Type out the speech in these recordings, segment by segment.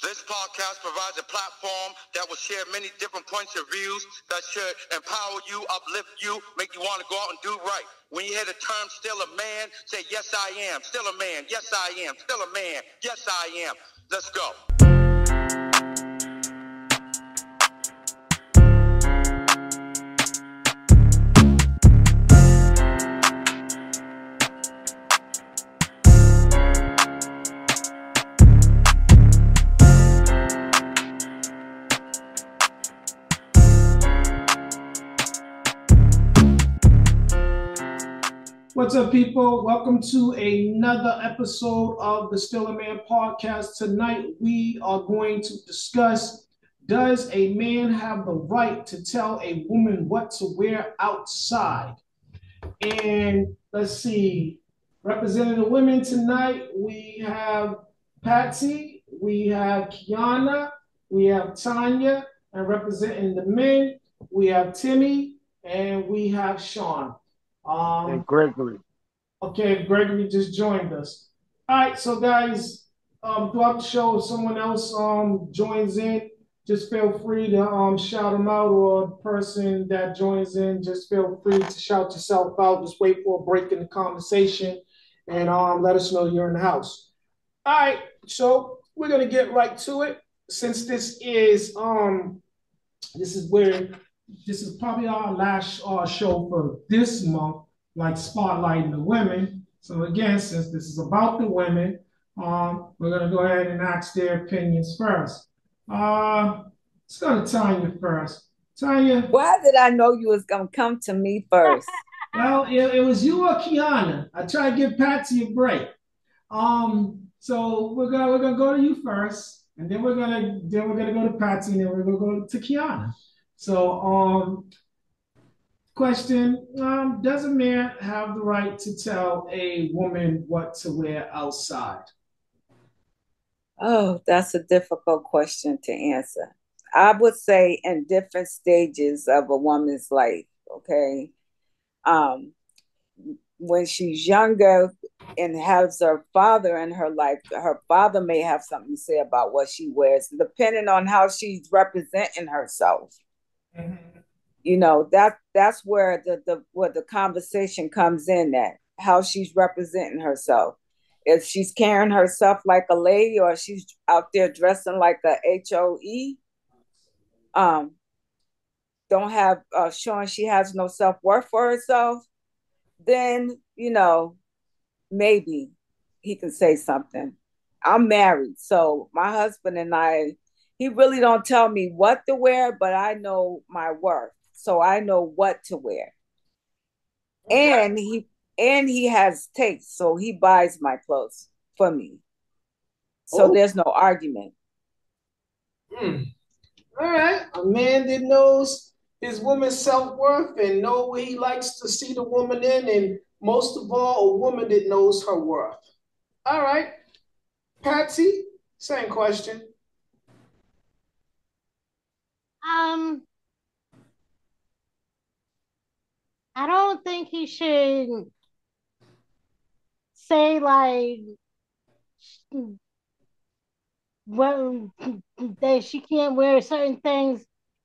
This podcast provides a platform that will share many different points of views that should empower you, uplift you, make you want to go out and do right. When you hear the term still a man, say, yes, I am. Still a man. Yes, I am. Still a man. Yes, I am. Let's go. What's up, people? Welcome to another episode of the Still a Man podcast. Tonight, we are going to discuss, does a man have the right to tell a woman what to wear outside? And let's see, representing the women tonight, we have Patsy, we have Kiana, we have Tanya, and representing the men, we have Timmy, and we have Sean. And Gregory. Okay, Gregory just joined us. All right, so guys, throughout the show, if someone else joins in, just feel free to shout them out, or the person that joins in, just feel free to shout yourself out. Just wait for a break in the conversation and let us know you're in the house. All right, so we're gonna get right to it. Since this is probably our last show for this month, like spotlighting the women. So again, since this is about the women, we're gonna go ahead and ask their opinions first. Let's go to Tanya first. Tanya. Why did I know you was gonna come to me first? Well, it was you or Kiana. I tried to give Patsy a break. So we're gonna go to you first, and then we're gonna go to Patsy, and then we're gonna go to Kiana. So, question, does a man have the right to tell a woman what to wear outside? Oh, that's a difficult question to answer. I would say in different stages of a woman's life, okay? When she's younger and has her father in her life, her father may have something to say about what she wears, depending on how she's representing herself. Mm-hmm. You know, that's where the conversation comes in, at how she's representing herself. If she's carrying herself like a lady, or she's out there dressing like a HOE, don't have showing she has no self-worth for herself, then, you know, maybe he can say something. I'm married, so my husband and I, he really don't tell me what to wear, but I know my worth. So I know what to wear. Okay. And he has taste, so he buys my clothes for me. So there's no argument. All right. A man that knows his woman's self-worth and know where he likes to see the woman in, and most of all, a woman that knows her worth. All right. Patsy, same question. I don't think he should say like that she can't wear certain things.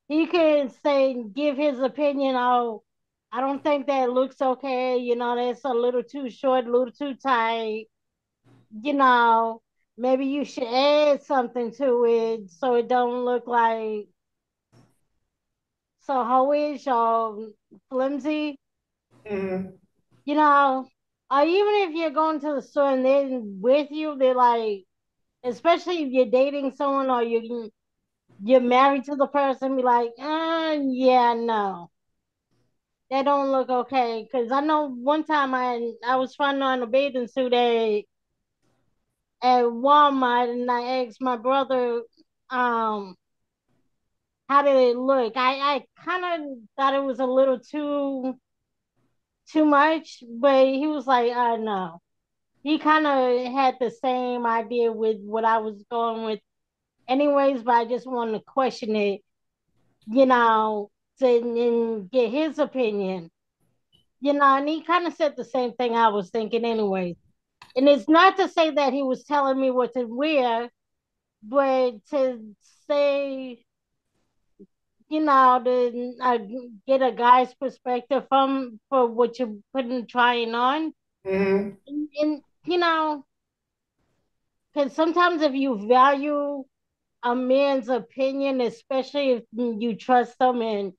He could say, give his opinion. Oh, I don't think that looks okay. You know, that's a little too short, a little too tight. You know, maybe you should add something to it so it don't look like so hoish or flimsy. Mm-hmm. You know, or even if you're going to the store and they're with you, they're like, especially if you're dating someone or you're married to the person, be like, yeah, no, that don't look okay. Because I know one time I was trying on a bathing suit at Walmart, and I asked my brother, how did it look? I kind of thought it was a little too much, but he was like, no. He kind of had the same idea with what I was going with anyways, but I just wanted to question it, you know, and get his opinion, you know, and he kind of said the same thing I was thinking anyways. And it's not to say that he was telling me what to wear, But to say, to get a guy's perspective from for what you're putting trying on, and because sometimes if you value a man's opinion, especially if you trust them and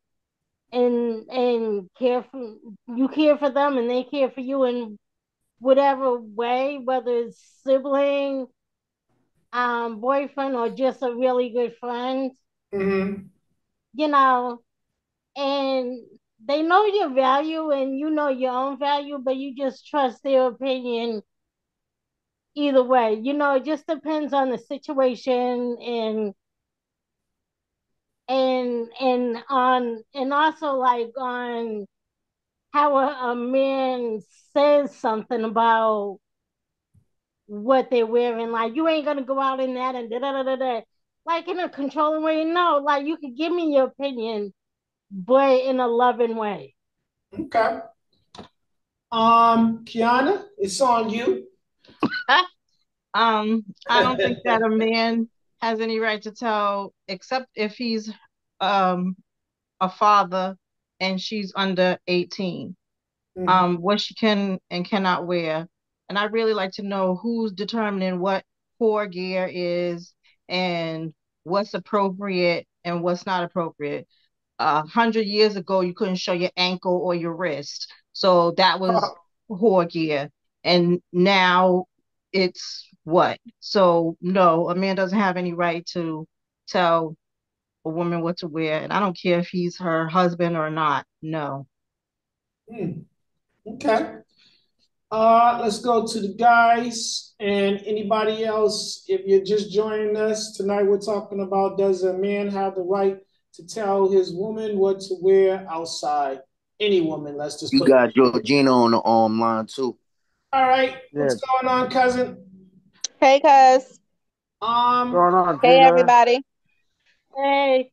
care for them and they care for you in whatever way, whether it's sibling, boyfriend, or just a really good friend, you know, and they know your value and you know your own value, but you just trust their opinion either way. It just depends on the situation and also like on how a man says something about what they're wearing. Like, you ain't gonna go out in that and da da da da. Like, in a controlling way. No, like, you can give me your opinion, but in a loving way. Okay. Kiana, it's on you. I don't think that a man has any right to tell, except if he's a father and she's under 18, what she can and cannot wear. And I really like to know who's determining what core gear is and what's appropriate and what's not appropriate. 100 years ago, you couldn't show your ankle or your wrist, so that was whore gear. And now it's what? So no, a man doesn't have any right to tell a woman what to wear, and I don't care if he's her husband or not. No. Okay. Let's go to the guys and anybody else. If you're just joining us tonight, we're talking about, does a man have the right to tell his woman what to wear outside? Any woman, let's just You put got Georgina on the line too. All right. What's Yes. going on, cousin? Hey, cuz. Um, What's going on, Hey, Gina? everybody. Hey.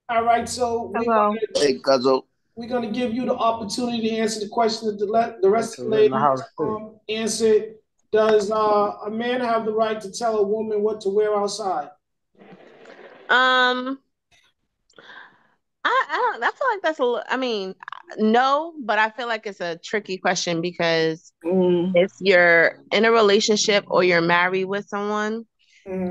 All right, so Hello. Hey, Cuzzo. we're gonna give you the opportunity to answer the question that the rest of the In the ladies house too. answered. Does a man have the right to tell a woman what to wear outside? Um, I don't. I feel like that's a. I mean, no, but I feel like it's a tricky question because if you're in a relationship or you're married with someone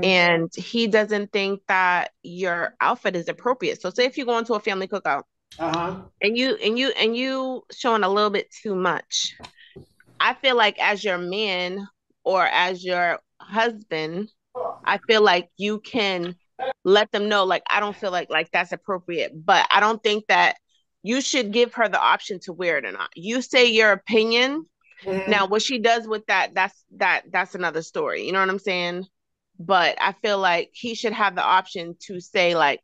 and he doesn't think that your outfit is appropriate. So, say if you go into a family cookout and you showing a little bit too much, I feel like as your man or as your husband, I feel like you can let them know, like, I don't feel like that's appropriate, but I don't think that you should give her the option to wear it or not. You say your opinion. Now, what she does with that's another story. You know what I'm saying? But I feel like he should have the option to say, like,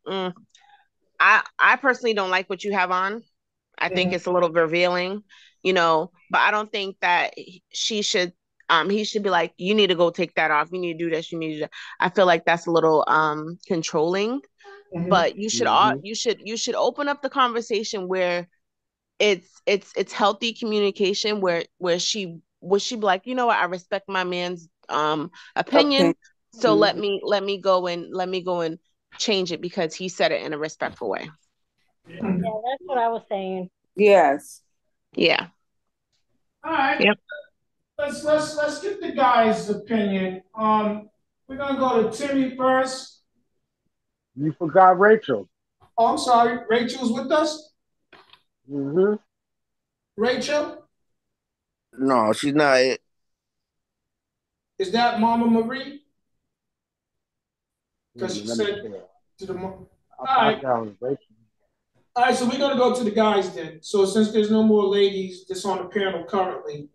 I personally don't like what you have on. I think it's a little revealing, but I don't think that she should he should be like, you need to go take that off. You need to do this, you need to do that. I feel like that's a little controlling, but you should open up the conversation where it's healthy communication where she would she be like, you know what, I respect my man's opinion. Okay. So let me go and change it because he said it in a respectful way. Yeah, that's what I was saying. Yes. Yeah. All right. Yep. Let's get the guy's opinion. We're gonna go to Timmy first. You forgot Rachel. Oh, I'm sorry. Rachel's with us. Rachel, No, she's not it. is that Mama Marie? Because she Let me said see it. to the mom. All I right. found Rachel. All right, so we're gonna go to the guys then. So since there's no more ladies that's on the panel currently,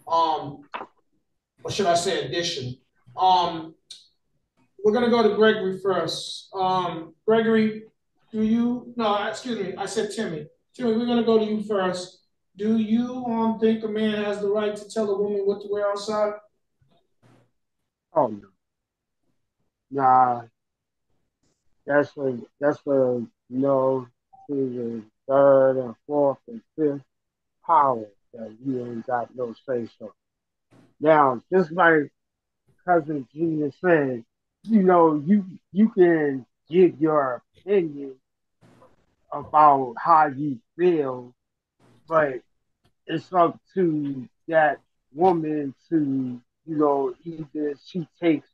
or should I say addition, we're gonna go to Gregory first. Gregory, excuse me, I said Timmy. Timmy, we're gonna go to you first. Do you think a man has the right to tell a woman what to wear outside? Oh no. Nah, that's a to the third and fourth and fifth power that you ain't got no say so. Now, just like cousin Gina said, you can give your opinion about how you feel, but it's up to that woman to, either she takes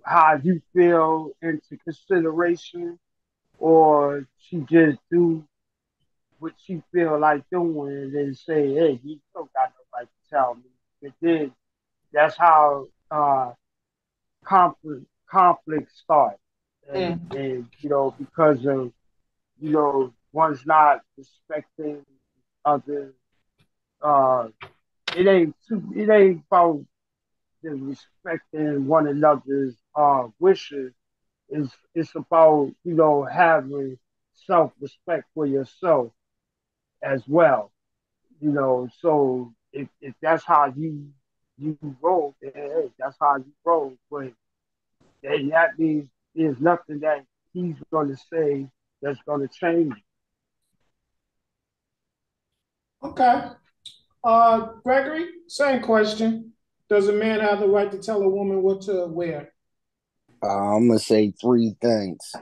how you feel into consideration or she just do what she feel like doing and then say, hey, you don't got no right to tell me. But then that's how conflict starts. And because of, one's not respecting others, uh, it ain't about the respecting one another's wishes. It's about, having self respect for yourself as well. So if that's how you roll, then hey, that's how you roll. But then that means there's nothing that he's gonna say that's gonna change. Okay. Gregory, same question. Does a man have the right to tell a woman what to wear? I'm gonna say three things.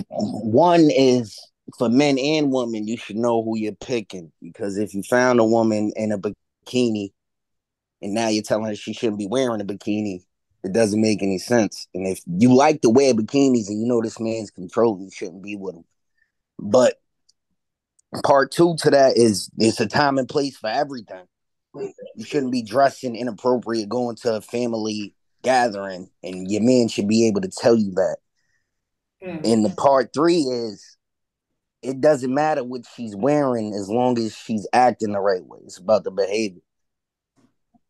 One is for men and women, you should know who you're picking because if you found a woman in a bikini and now you're telling her she shouldn't be wearing a bikini, it doesn't make any sense. And if you like to wear bikinis and you know this man's controlling, you shouldn't be with him. But part two to that is it's a time and place for everything. You shouldn't be dressing inappropriate going to a family gathering, and your man should be able to tell you that. And the part three is it doesn't matter what she's wearing as long as she's acting the right way. It's about the behavior.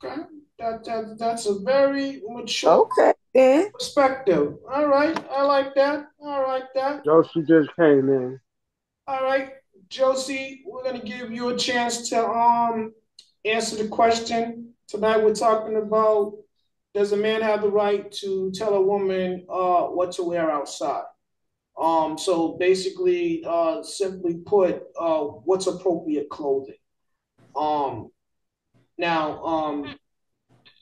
Okay. That's a very mature perspective. All right. I like that. I like that. Josie just came in. All right. Josie, we're gonna give you a chance to answer the question. Tonight we're talking about does a man have the right to tell a woman what to wear outside? So basically, simply put, what's appropriate clothing? Um, now,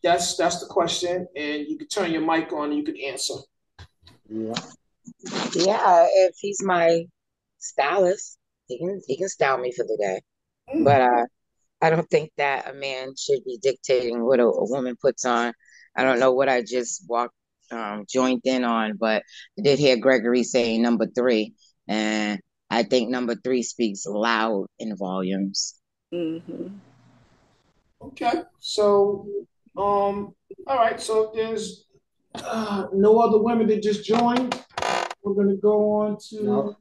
that's the question, and you can turn your mic on and you can answer. Yeah. Yeah, if he's my stylist, he can style me for the day. But I don't think that a man should be dictating what a woman puts on. I don't know what I just joined in on, but I did hear Gregory saying number three, and I think number three speaks loud in volumes. Okay, so all right. So if there's no other women that just joined, we're gonna go on to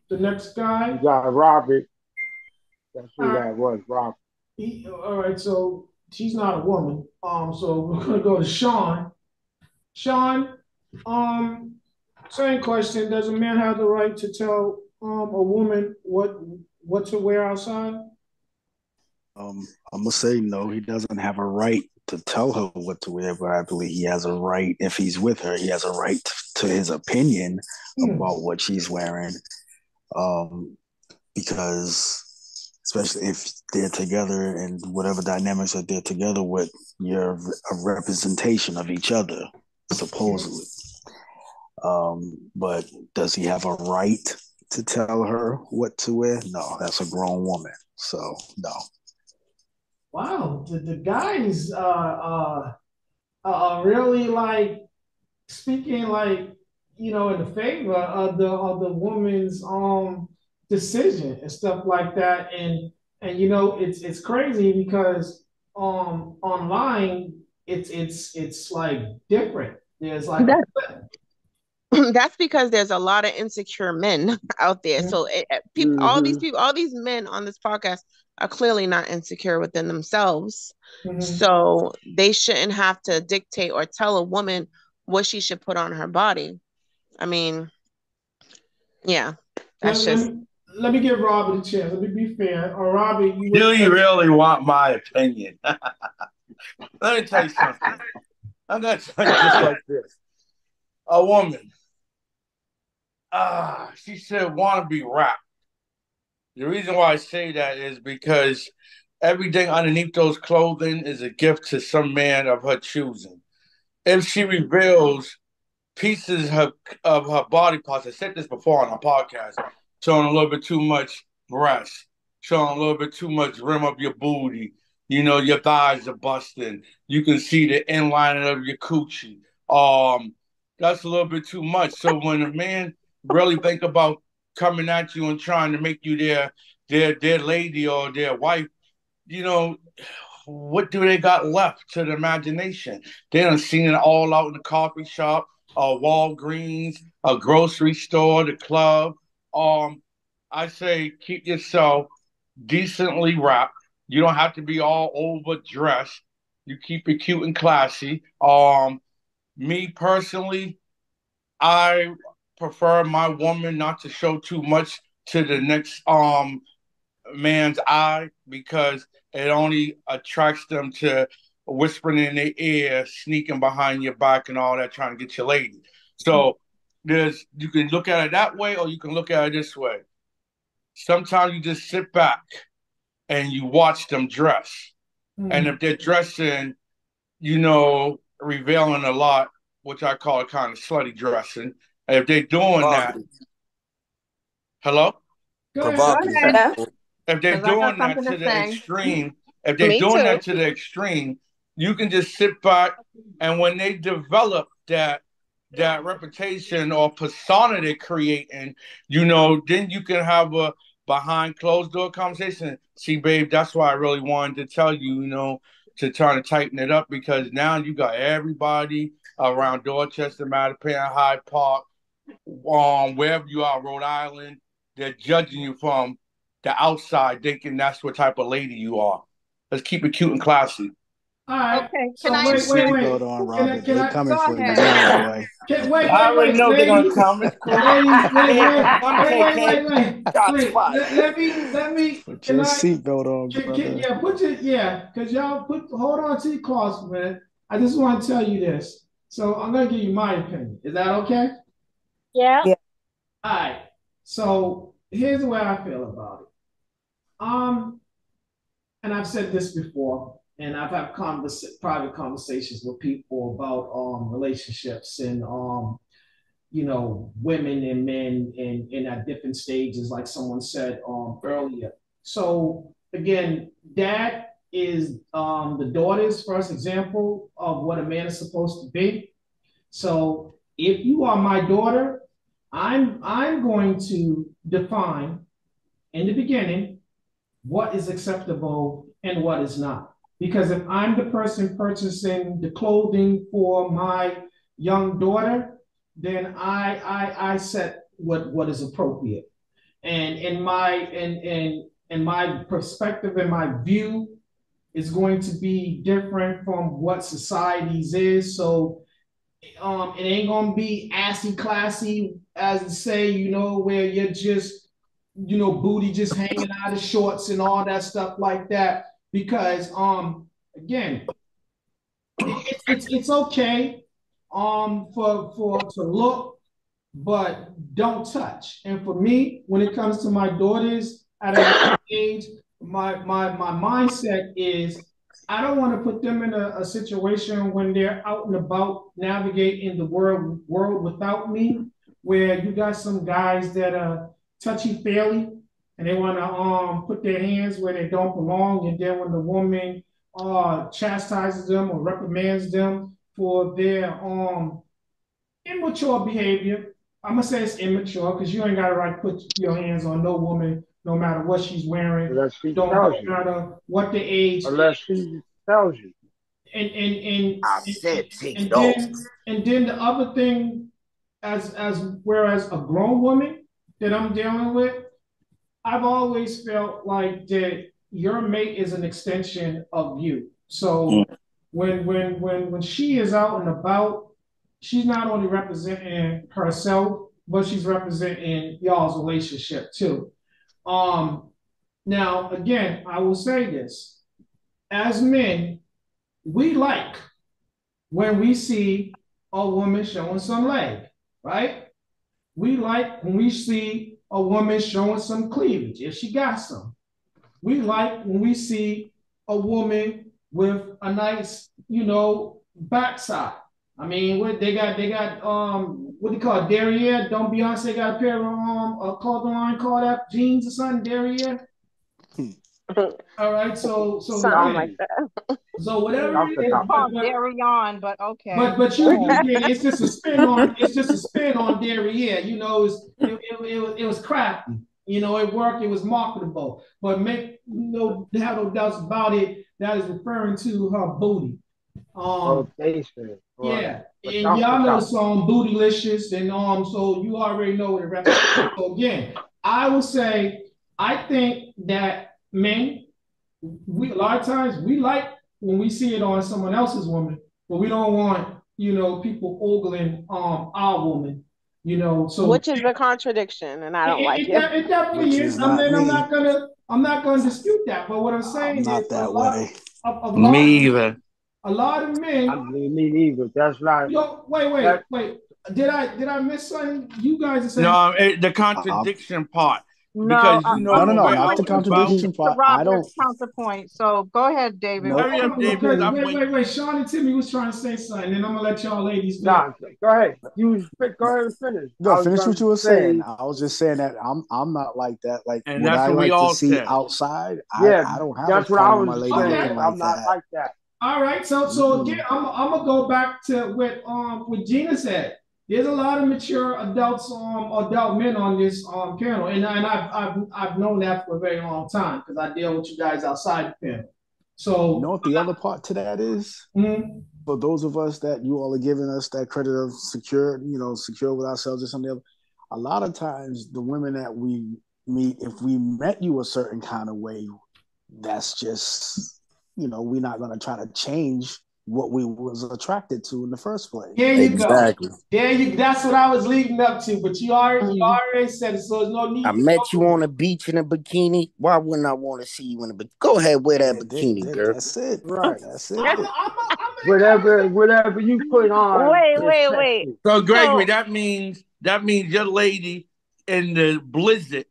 the next guy. You got Robert. That's who All right. that was, Robert. All right, so she's not a woman. So we're gonna go to Sean. Sean, same question. Does a man have the right to tell a woman what to wear outside? I'm gonna say no. He doesn't have a right to tell her what to wear, but I believe he has a right. If he's with her, he has a right to his opinion about what she's wearing. Because especially if they're together and whatever dynamics that they're together with, you're a representation of each other, supposedly. But does he have a right to tell her what to wear? No, that's a grown woman. So no. Wow, the guys really like speaking like in the favor of the woman's decision and stuff like that, and it's crazy because online it's like different. There's like that's because there's a lot of insecure men out there. So all these men on this podcast are clearly not insecure within themselves. So they shouldn't have to dictate or tell a woman what she should put on her body. I mean, yeah, that's let me give Robert a chance. Let me be fair. Or Robert, do you really want my opinion? Let me tell you something. I'm gonna tell you just like this. A woman, she should want to be wrapped. The reason why I say that is because everything underneath those clothing is a gift to some man of her choosing. If she reveals pieces of her body parts. I said this before on our podcast, showing a little bit too much breast, showing a little bit too much rim of your booty. Your thighs are busting. You can see the inlining of your coochie. That's a little bit too much. So when a man really think about coming at you and trying to make you their lady or their wife, what do they got left to the imagination? They done seen it all out in the coffee shop, Walgreens, a grocery store, the club. I say keep yourself decently wrapped. You don't have to be all overdressed. You keep it cute and classy. Me personally, I prefer my woman not to show too much to the next man's eye because it only attracts them to whispering in their ear, sneaking behind your back and all that, trying to get your lady. So you can look at it that way or you can look at it this way. Sometimes you just sit back and you watch them dress. And if they're dressing, revealing a lot, which I call it kind of slutty dressing. And if they're doing that, hello? Go ahead. If they're 'Cause I got doing that something to to the say. extreme, if they're Me doing too. that to the extreme, you can just sit back and when they develop that reputation or persona they're creating, then you can have a behind closed door conversation. See, babe, that's why I really wanted to tell you, to try to tighten it up because now you got everybody around Dorchester, Mattapan, Hyde Park, wherever you are, Rhode Island, they're judging you from the outside, thinking that's what type of lady you are. Let's keep it cute and classy. All right. Okay, So can I wait. Seatbelt on, Robert. They coming go for you ahead? now, boy. I already know they're gonna come. It's cool. Ladies, wait. Shots fired. Let me. Put Can your I? seatbelt on, brother. Because y'all hold on to your cars, man. I just want to tell you this. So I'm gonna give you my opinion. Is that okay? Yeah. All right. So here's the way I feel about it. And I've said this before, and I've had private conversations with people about relationships and women and men and at different stages, like someone said earlier. So again, that is the daughter's first example of what a man is supposed to be. So if you are my daughter, I'm going to define in the beginning what is acceptable and what is not. Because if I'm the person purchasing the clothing for my young daughter, then I set what is appropriate. And in my perspective and my view is going to be different from what society's is. So it ain't gonna be assy classy as to say, where you're just, booty just hanging out of shorts and all that stuff like that. Because again, it's okay for to look, but don't touch. And for me, when it comes to my daughters at a young age, my mindset is I don't want to put them in a situation when they're out and about navigating the world without me, where you got some guys that are touchy feely and they want to put their hands where they don't belong, and then when the woman chastises them or reprimands them for their immature behavior. I'm gonna say it's immature because you ain't got to put your hands on no woman, no matter what she's wearing, Unless she tells don't you. matter what the age. Unless she tells you. And and and I and, said take and it off. then the other thing, as whereas a grown woman that I'm dealing with, I've always felt like that your mate is an extension of you. So when she is out and about, she's not only representing herself, but she's representing y'all's relationship too. Um, Now again, I will say this: as men, we like when we see a woman showing some leg, right? We like when we see a woman showing some cleavage if she got some. We like when we see a woman with a nice, backside. I mean, what they got what do you call it? Derriere. Don't Beyonce got a pair of call the line, call that jeans or something, Derriere? All right, so Something like again, that. so whatever it Something is, like Called Dairy on, but okay. but Go you ahead. get it. It's just a spin on Derriere. You know, it was crafty. You know, it worked. It was marketable. But make have no doubts about it. That is referring to her booty. Um, rotation or yeah, and without the y'all know the top. song "Bootylicious," and so you already know what the rest. So again, I would say I think that men, we a lot of times we like when we see it on someone else's woman, but we don't want people ogling our woman. So Which is a contradiction, and I don't like it, it. it definitely Which is. is I not mean, me. I'm not gonna dispute that. But what I'm I'm saying is not that way. Me either. a lot of I men. mean, me neither. That's not that. Wait. Did I miss something? You guys are saying. No, the I, contradiction part. No, Because you no, know no, the no, way I not the I'm feel about. listening contradiction to part. I don't. Robert's counterpoint. So go ahead, David. No, Hurry up, David, because I'm waiting. Wait. Sean and Timmy was trying to say something, and I'm gonna let y'all ladies build. Nah, go ahead. Go ahead and finish. no. I was Finish going what to you were saying. say, I was just saying that I'm not like that. Like And what that's I what we like to all see said. outside. yeah, I don't have a that's what I problem with my was lady Okay. looking saying. I'm like not that. like that. All right. So again, Mm-mm. I'm gonna go back to what Gina said. There's a lot of mature adult men on this panel, and I've known that for a very long time because I deal with you guys outside the panel. You know So, what the other part to that is? mm, For those of us that you all are giving us that credit of secure, secure with ourselves or something else, a lot of times the women that we meet, if we met you a certain kind of way, that's just, we're not going to try to change what we was attracted to in the first place. there you go. Exactly. That's what I was leading up to, but you Mhm. already said it, so there's no I need to met you go. on a beach in a bikini. Why wouldn't I want to see you in a bikini? Go ahead, wear that bikini, girl. That's it. Right. That's I'm it. gonna Whatever you put on Wait, is wait, wait. sexy. So, Gregory, So that means your lady in the blizzard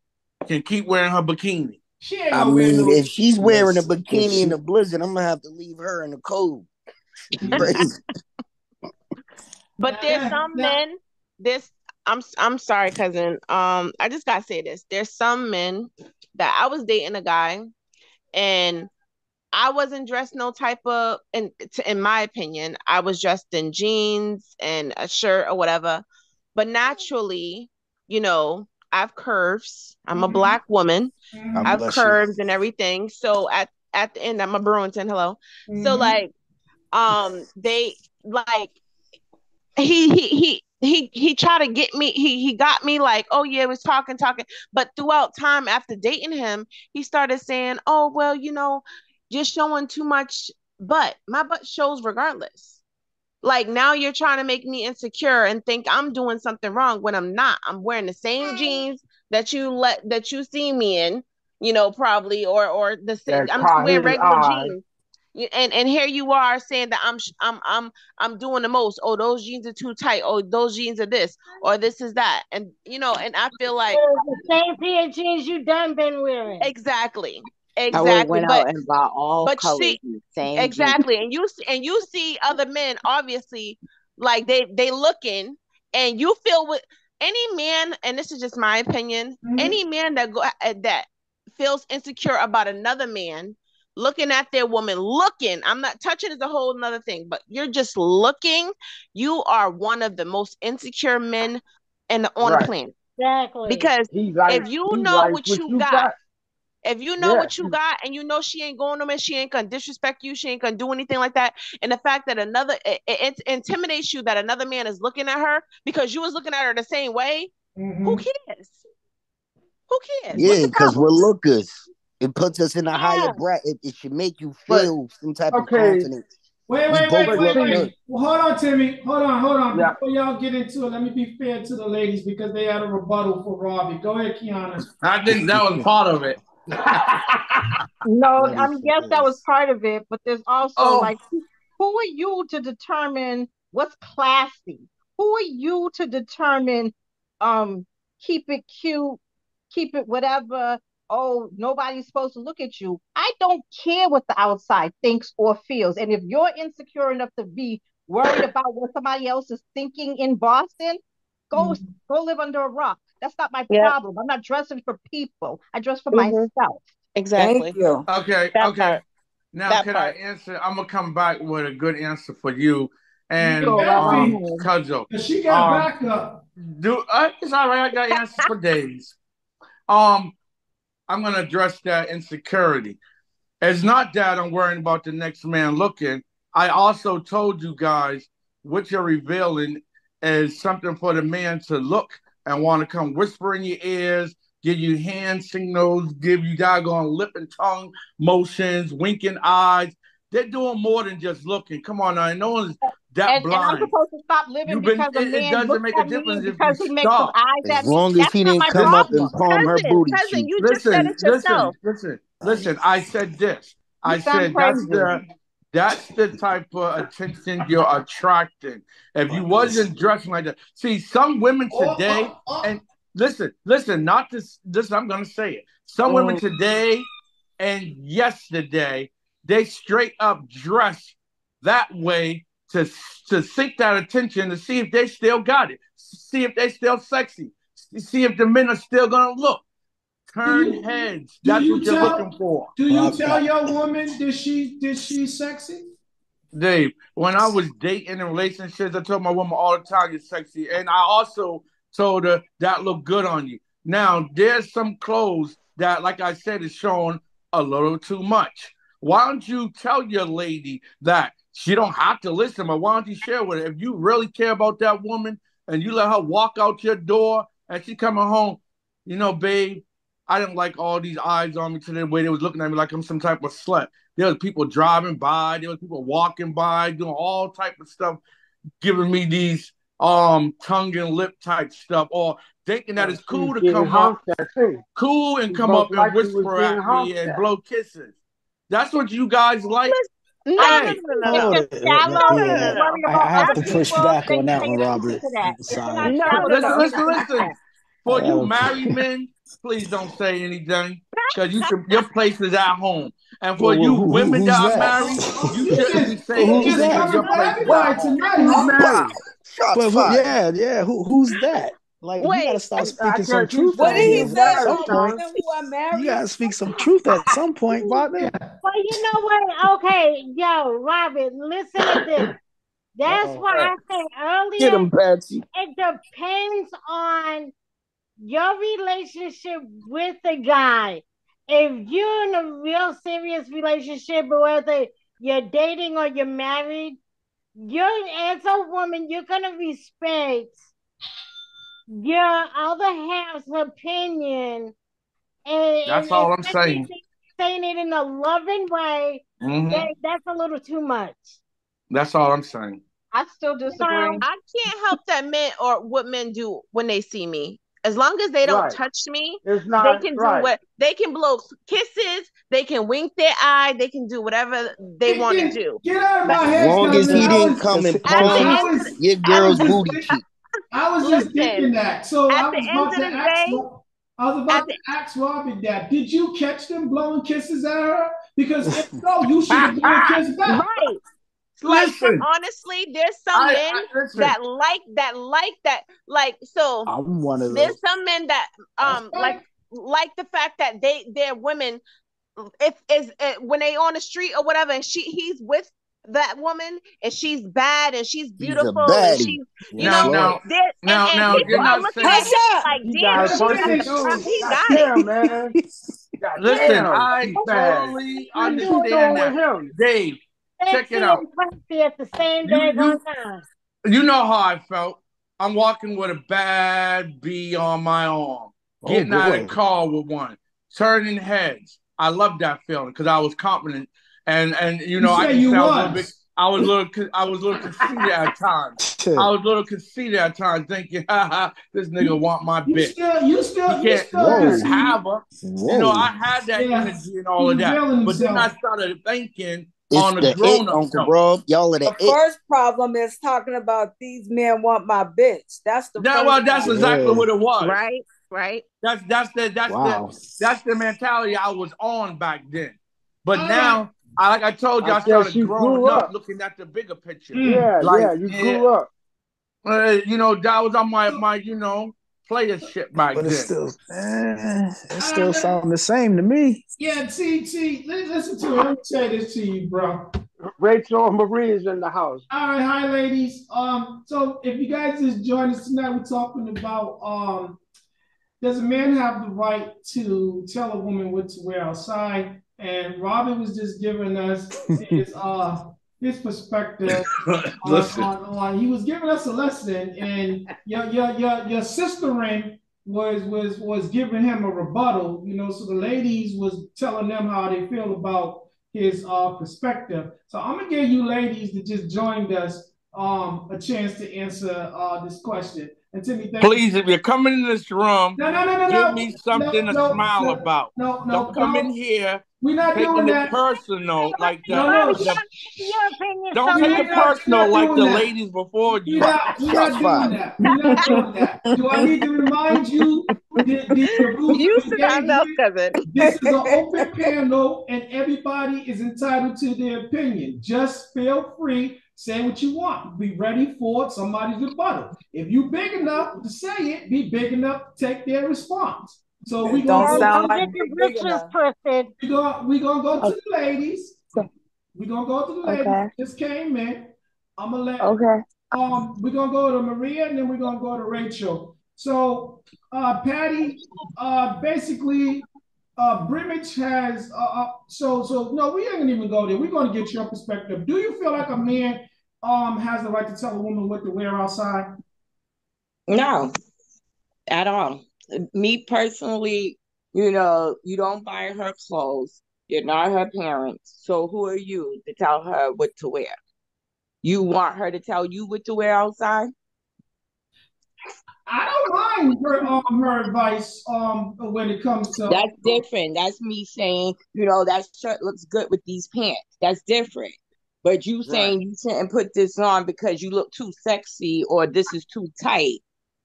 can keep wearing her bikini. she ain't I gonna wear mean, no. if she's wearing a Listen, if bikini in she, the blizzard, I'm gonna have to leave her in the cold. Mhm. Crazy. but Now, there's some men, this I'm sorry, cousin. I just gotta say this. There's some men that I was dating a guy and I wasn't dressed no type of in my opinion, I was dressed in jeans and a shirt or whatever. But naturally, I've curves. I'm a mhm, black woman. God mhm, I've bless you. curves and everything. So at the end, I'm a Burlington, hello. So mhm. like they like he tried to get me, he got me like, oh yeah, was talking, but throughout time after dating him, he started saying, oh well, you're showing too much butt. My butt shows regardless. Like now you're trying to make me insecure and think I'm doing something wrong when I'm not. I'm wearing the same jeans that you see me in, probably, or That I'm just caught wearing his regular eye. jeans. And here you are saying that I'm doing the most. Oh, those jeans are too tight. Oh, those jeans are this, or this is that. And and I feel like The same pair of jeans you done been wearing. exactly, I would have exactly. went out and bought all But colors see, in the same jeans. exactly, and you see other men obviously like they looking, and you feel with any man, and this is just my opinion, any man that feels insecure about another man looking at their woman, looking, I'm not touching is a whole another thing, but you're just looking, you are one of the most insecure men on the Right. planet. Exactly. Because He if like you he know like what what you you got, got. if you know Yeah. what you got and you know she ain't going nowhere, she ain't gonna disrespect you, she ain't gonna do anything like that. And the fact that it intimidates you that another man is looking at her because you was looking at her the same way, who Mhm. cares? Who cares? What's Yeah, the because problem? we're lookers. It puts us in a higher Yeah. bracket. It should make you But feel some type of okay, confidence. We both but look see, good. Well, hold on, Timmy. Hold on. yeah. Before y'all get into it, let me be fair to the ladies because they had a rebuttal for Robbie. Go ahead, Kiana. I think that was part of it. No, Ready I for guess that was this. part of it, but there's also Oh, like, who are you to determine what's classy? Who are you to determine, um, keep it cute, keep it whatever? Oh, nobody's supposed to look at you. I don't care what the outside thinks or feels. And if you're insecure enough to be worried about what somebody else is thinking in Boston, go live under a rock. That's not my problem. I'm not dressing for people. I dress for myself. Exactly. Thank you. Okay, That okay. part. Now, That can I part. answer? I'm gonna come back with a good answer for you and Go right Effie, ahead. Cudjo. she got backup. It's all right. I got answers for days. Um, I'm gonna address that insecurity. It's not that I'm worrying about the next man looking. I also told you guys what you're revealing is something for the man to look and want to come whisper in your ears, give you hand signals, give you doggone lip and tongue motions, winking eyes. They're doing more than just looking. Come on now, no one's that And I'm blind. supposed to stop living You've been. because a It man doesn't looks make a at me difference if you because he makes his stop. eyes As at me. long as That's he not didn't my come up and problem. palm her booty Cousin, cheek. you just said Listen, it listen, yourself. listen, listen. I said this. You I sound said crazy. that's the type of attention you're attracting. If you wasn't dressing like that, see some women today, and listen, not this. Listen, I'm gonna say it. Some women today and yesterday, they straight up dress that way to seek that attention to see if they still got it, see if they still sexy, see if the men are still gonna look. Turn heads. Do That's you what you're looking tell for. do you tell your woman that she's sexy? Dave, when I was dating in relationships, I told my woman all the time you're sexy. And I also told her that looked good on you. Now, there's some clothes that, like I said, is showing a little too much. Why don't you tell your lady that she don't have to listen, but why don't you share with her? If you really care about that woman and you let her walk out your door and she coming home, babe, I didn't like all these eyes on me to the way they was looking at me like I'm some type of slut. There was people driving by, there was people walking by, doing all type of stuff, giving me these tongue and lip type stuff, or thinking that But it's she was cool to getting come up, honked at too. cool and She come most up and likely was whisper getting at me honked and at. blow kisses. That's what you guys like. No, I no, Hey, think no, no, it's no, Hold just it. no, shallow no, and no, you're Yeah, no, worried I about have other to no. push people back on saying that pay one, attention Robert. to that. It's Sorry. not No, shallow no, to listen, no. say listen, nothing like listen. that. For I you gotta. married men, please don't say anything because your place is at home. And for Well, you who's women that are that? married, you shouldn't be Well, saying You who's just anything that? because your coming for place is at everybody home. tonight, Who's huh? married? Wow. Shots But fired. yeah. Who's that? Like you got Wait, to start I speaking some guess he truth What said out did he he here was say at married, some about Sean. point. women who are You got married? to speak some truth at some point, Robert. Well, you know what? Okay, yo, Robert, listen to this. That's Uh-oh. why I said Get earlier, him, Patsy. it depends on your relationship with the guy. If you're in a real serious relationship, whether you're dating or you're married, you're as a woman, you're gonna respect your other half's opinion, and That's all I'm especially if saying. they're saying it in a loving way. Hmm. That's a little too much. That's all I'm saying. I still You know, disagree. I can't help that men or what men do when they see me. As long as they don't Right. touch me, It's they not can do right. what they can blow kisses, they can wink their eye, they can do whatever they want to do. Get out of But my As head, long as cousin. he I didn't was come and at the palm I end of was your I was girl's just booty cheek. I was just listen, thinking that. So at I the was end about of to the ask day, I was at about to the ask Robin that. Did you catch them blowing kisses at her? Because if so, you should have blown a kiss back. right. Like Listen, honestly, there's some I men listen. that like so I'm one of there's those. some men that That's like right. the fact that they're women if is when they on the street or whatever and he's with that woman and she's bad and she's He's a beautiful and baddie. she's That's Now, right. now, there and now, people you're are not looking at saying. Hush him up. like He damn got it Let her she pushing got finish. too. he God got it. damn, man. God Listen, damn. I She's bad. totally What you doing understand with that, him? Dave. Check sexy it and out. classy at the same You, daggone you, time. you know how I felt. I'm walking with a bad bee on my arm, Oh getting out of the boy. car with one, turning heads. I love that feeling because I was confident, and You I say can you say I was a little bit. was. I was a little conceited at times. I was a little conceited at times, thinking, "Ha ha, this nigga You, want my you bitch. still you He still you can't still just Whoa. have conceited. her." Whoa. I had that Yeah. energy and all He's of that, revealing but then I himself. started thinking It's on a the it, grown-up Uncle note. Rob. Y'all are the The it. first problem is talking about these men want my bitch. That's the first That's problem. exactly Yeah. what it was. Right. That's Wow. the mentality I was on back then. But All right. now Like I told you, I I said started she growing grew up up. looking at the bigger picture. Yeah, you grew up. You know, that was on my playership back But then. it still sounds the same to me. Yeah, listen to me. Let me say this to you, bro. Rachel and Marie is in the house. All right, hi, ladies. So if you guys just joined us tonight, we're talking about does a man have the right to tell a woman what to wear outside? And Robin was just giving us his perspective on he was giving us a lesson, and your sister-in was giving him a rebuttal, so the ladies was telling them how they feel about his perspective. So I'm gonna give you ladies that just joined us a chance to answer this question. And Timmy, thank Please, if you're coming in this room, give me something to smile about. No, Don't come in here we're not taking doing it that. personal like No, Your opinion, don't so take let it personal not like doing the that. ladies before We're you. not doing that. We're not doing that. Do I need to remind you the rules You of sit down now, engagement? cousin. This is an open panel, and everybody is entitled to their opinion. Just feel free, say what you want. Be ready for somebody's rebuttal. If you big enough to say it, be big enough to take their response. So we Don't gonna sound don't like get your big britches enough. twisted. we gonna go to the ladies. We're gonna go to the ladies that just came in. I'm gonna let we're gonna go to Maria and then we're gonna go to Rachel. So Patty, basically Brimage has so no, we ain't even go there. We're gonna get your perspective. Do you feel like a man has the right to tell a woman what to wear outside? No, at all. Me personally, you don't buy her clothes. You're not her parents. So who are you to tell her what to wear? You want her to tell you what to wear outside? I don't mind her advice when it comes to That's different. That's me saying, that shirt looks good with these pants. That's different. But you saying you shouldn't put this on because you look too sexy or this is too tight.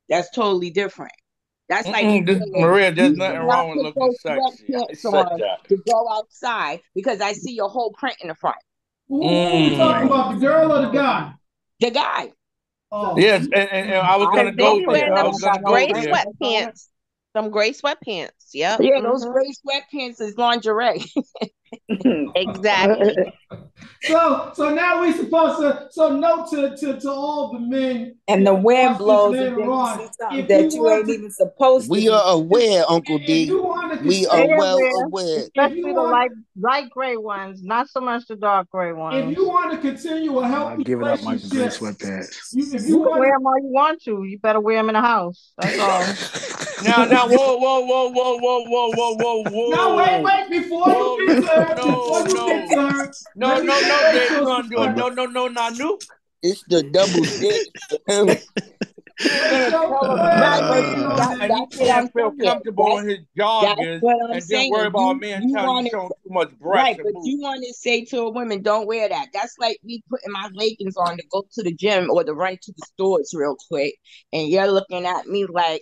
That's totally different. That's like me saying Maria, there's you should nothing not wrong with put looking those sexy. I sweatpants said on that. to go outside because I see your whole print in the front. who are we talking about, the girl or the guy? The guy. Oh. Yes, and I was Because gonna they go be there. wearing I them was gonna go gray there. sweatpants. Some gray sweatpants. Yep. Yeah, those gray sweatpants is lingerie. Exactly. So now we supposed to note to all the men And the wind watch this blows, and later then you on. see something If you that you want ain't to, even supposed to We be. are aware, Uncle if D. you want to We They are continue, well aware, aware. if you especially the want, light gray ones, not so much the dark gray if ones. you want to continue a I'm not healthy giving up my gray relationship, sweatpants. if you You can want wear to. them all you want to. You better wear them in the house. That's all. Now, Now whoa. before you Whoa, get to her, no, let me get Dave, you Rachel's gonna do it. perspective. No, Nanu. It's the double dip for him. You're gonna Rachel, tell go a ahead, Right, man but what Rachel, see, to on do, that, that. and he that's what I'm can't feel saying. comfortable in his That's joggers, what I'm and then worry saying. about a man You telling you want showing to too much breast right, and but booty. you want to say to a woman, don't wear that. That's like me putting my leggings on to go to the gym or to run to the stores real quick, and you're looking at me like,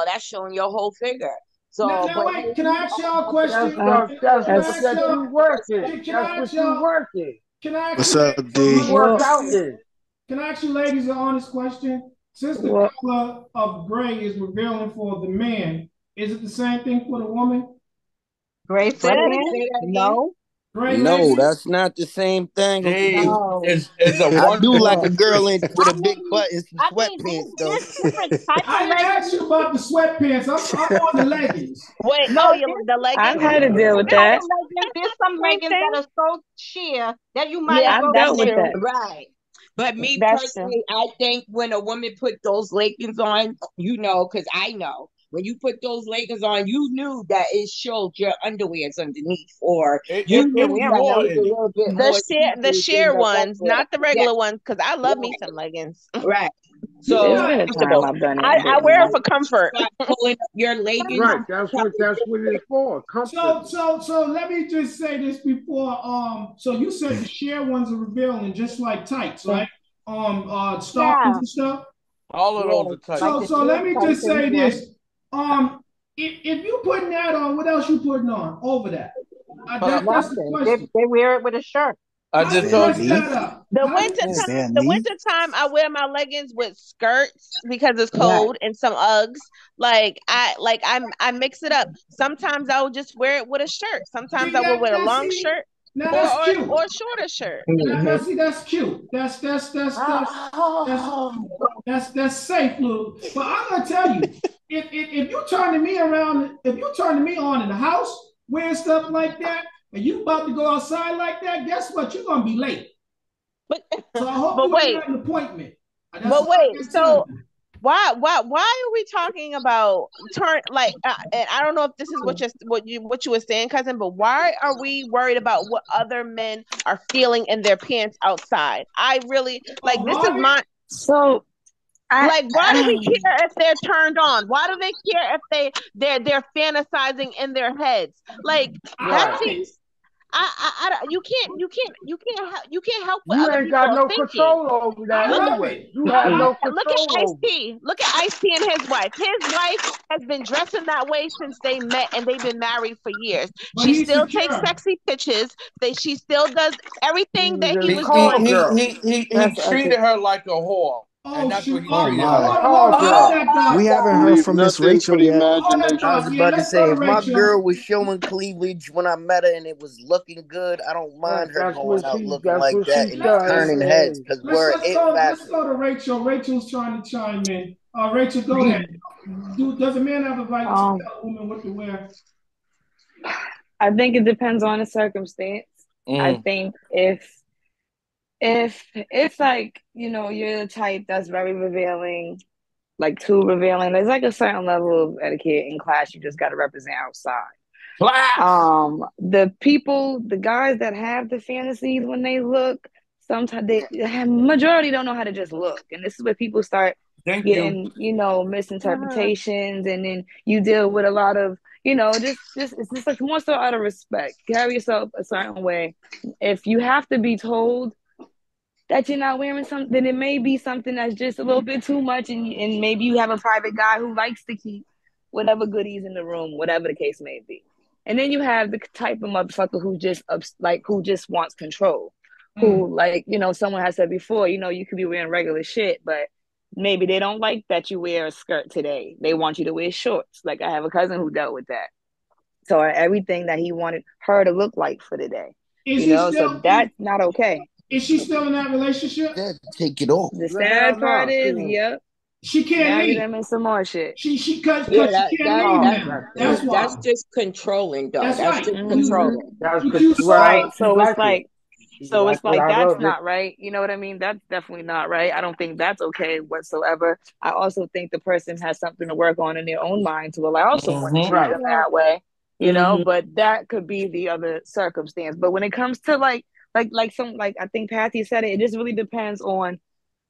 that's showing your whole figure. So, Now but wait, when can I you ask y'all a That's question? that's that's Can I what ask that y'all? you working. Can That's I what ask you y'all? working. Can I ask What's you up, ladies an D? You honest work out question? there. Can I ask you ladies an honest question? Since the color of gray is revealing for the man, is it the same thing for the woman? Gray say that sweatpants? again. No, Gray No, leggings? that's not the same thing, Uncle Hey, D. no. it's a I one. do It's like a a girl in with I a big mean, butt and some I mean, sweatpants, though. there's different type I of didn't ask leggings. you about the sweatpants. I'm on the leggings. Wait, No, oh, there's the I've leggings? had to deal with different type that. of leggings. There's some Same leggings thing? that are so sheer that you might as Yeah, well I've be dealt that's with naked. that. true. Right. But me That's true. personally, I think when a woman put those leggings on, because I know when you put those leggings on, you knew that it showed your underwears underneath, or you It knew was that it more was a in it. little bit more The see-through than sheer the ones, regular. not the Yeah, regular ones, because I love me some right, leggings. right. It's So Yeah. been a time Comfortable. I've done it, I but wear it no. for comfort. start pulling up your leggings. Right. That's what it's for. So Comfortable. so so let me just say this before. So you said the sheer ones are revealing just like tights, right? Stockings Yeah. and stuff. All of Yeah, those are tight. like So the so sheer let me just tights, say yeah. this. If you putting that on, what else you putting on over that? That's the Nothing. question. They wear it with a shirt. I How just you told mess you. that up? The How you- winter Is there a time, the need? winter time, I wear my leggings with skirts because it's Right. cold and some Uggs. I mix it up. Sometimes I will just wear it with a shirt. Sometimes see I will that? wear a That long see shirt now or that's or, cute. or a shorter shirt. Now Mhm. see that's cute. That's safe, little. But I'm gonna tell you, if you turning me around, if you turning me on in the house wearing stuff like that, and you about to go outside like that, guess what? You're gonna be late. But So I hope but you ain't wait, got an appointment. That's but all I wait. can tell So you. why are we talking about turn like and I don't know if this is what you were saying, cousin, but why are we worried about what other men are feeling in their pants outside? I really Oh, like this is Rory? my So I like why do we care if they're turned on? Why do they care if they're fantasizing in their heads? Like I that Right. love it. seems you can't help what You other ain't people got are no thinking. control over that I Look at love anyway. it. You I have Mhm. love no it. look at control Ice over it. T. Look at Ice T and his wife. His wife has been dressing that way since they met and they've been married for years. But She he's still takes secure. sexy pictures. She still does everything He's that he a He was he call doing. he girl. he he that's treated her like a whore, and Oh that's what shoot. he Oh treated Oh, her my. like. Call hold girl. that We thought. haven't heard Leave from Miss nothing for Rachel the yet. Hold that imagination. I was thought. Yeah, about to let's go say, to if my Rachel. girl was showing cleavage when I met her and it was looking good, I don't mind her going out looking That's like what she that and Let's turning started. heads Hey. because we're it let's fashion. go to Rachel. Rachel's trying to chime in. Rachel, go ahead. Does a man have a right to um tell a woman what to wear? I think it depends on the circumstance. I Mm. think if it's like, you're the type that's very revealing, like too revealing, there's like a certain level of etiquette in class you just gotta represent outside. Class. The guys that have the fantasies when they look, sometimes majority don't know how to just look, and this is where people start Thank you. getting, Mhm. misinterpretations, and then you deal with a lot of, just it's just like more so out of respect. Carry yourself a certain way. If you have to be told that you're not wearing something, then it may be something that's just a little bit too much, and maybe you have a private guy who likes to keep whatever goodies in the room, whatever the case may be. And then you have the type of motherfucker who just wants control, Mm. who, like, someone has said before, you could be wearing regular shit, but maybe they don't like that you wear a skirt today. They want you to wear shorts. Like, I have a cousin who dealt with that. So everything that he wanted her to look like for the day, Is he so still? that's not okay. Is she still in that relationship? Yeah, take it off. The Hell sad part no. is, yep, She can't marry leave. them and some more shit. She cause Yeah, she can't that leave No, that now. that's That's crazy. that's why. just controlling, though. That's That's right. just Hmm. controlling. But you saw. Right. Well, she So it's like it. like, She like it. I that's love it. not right. You know what I mean? That's definitely not right. I don't think that's okay whatsoever. I also think the person has something to work on in their own mind to allow someone to Mm-hmm. treat Right. them that way. Mhm. But that could be the other circumstance. But when it comes to like I think Patty said it, it just really depends on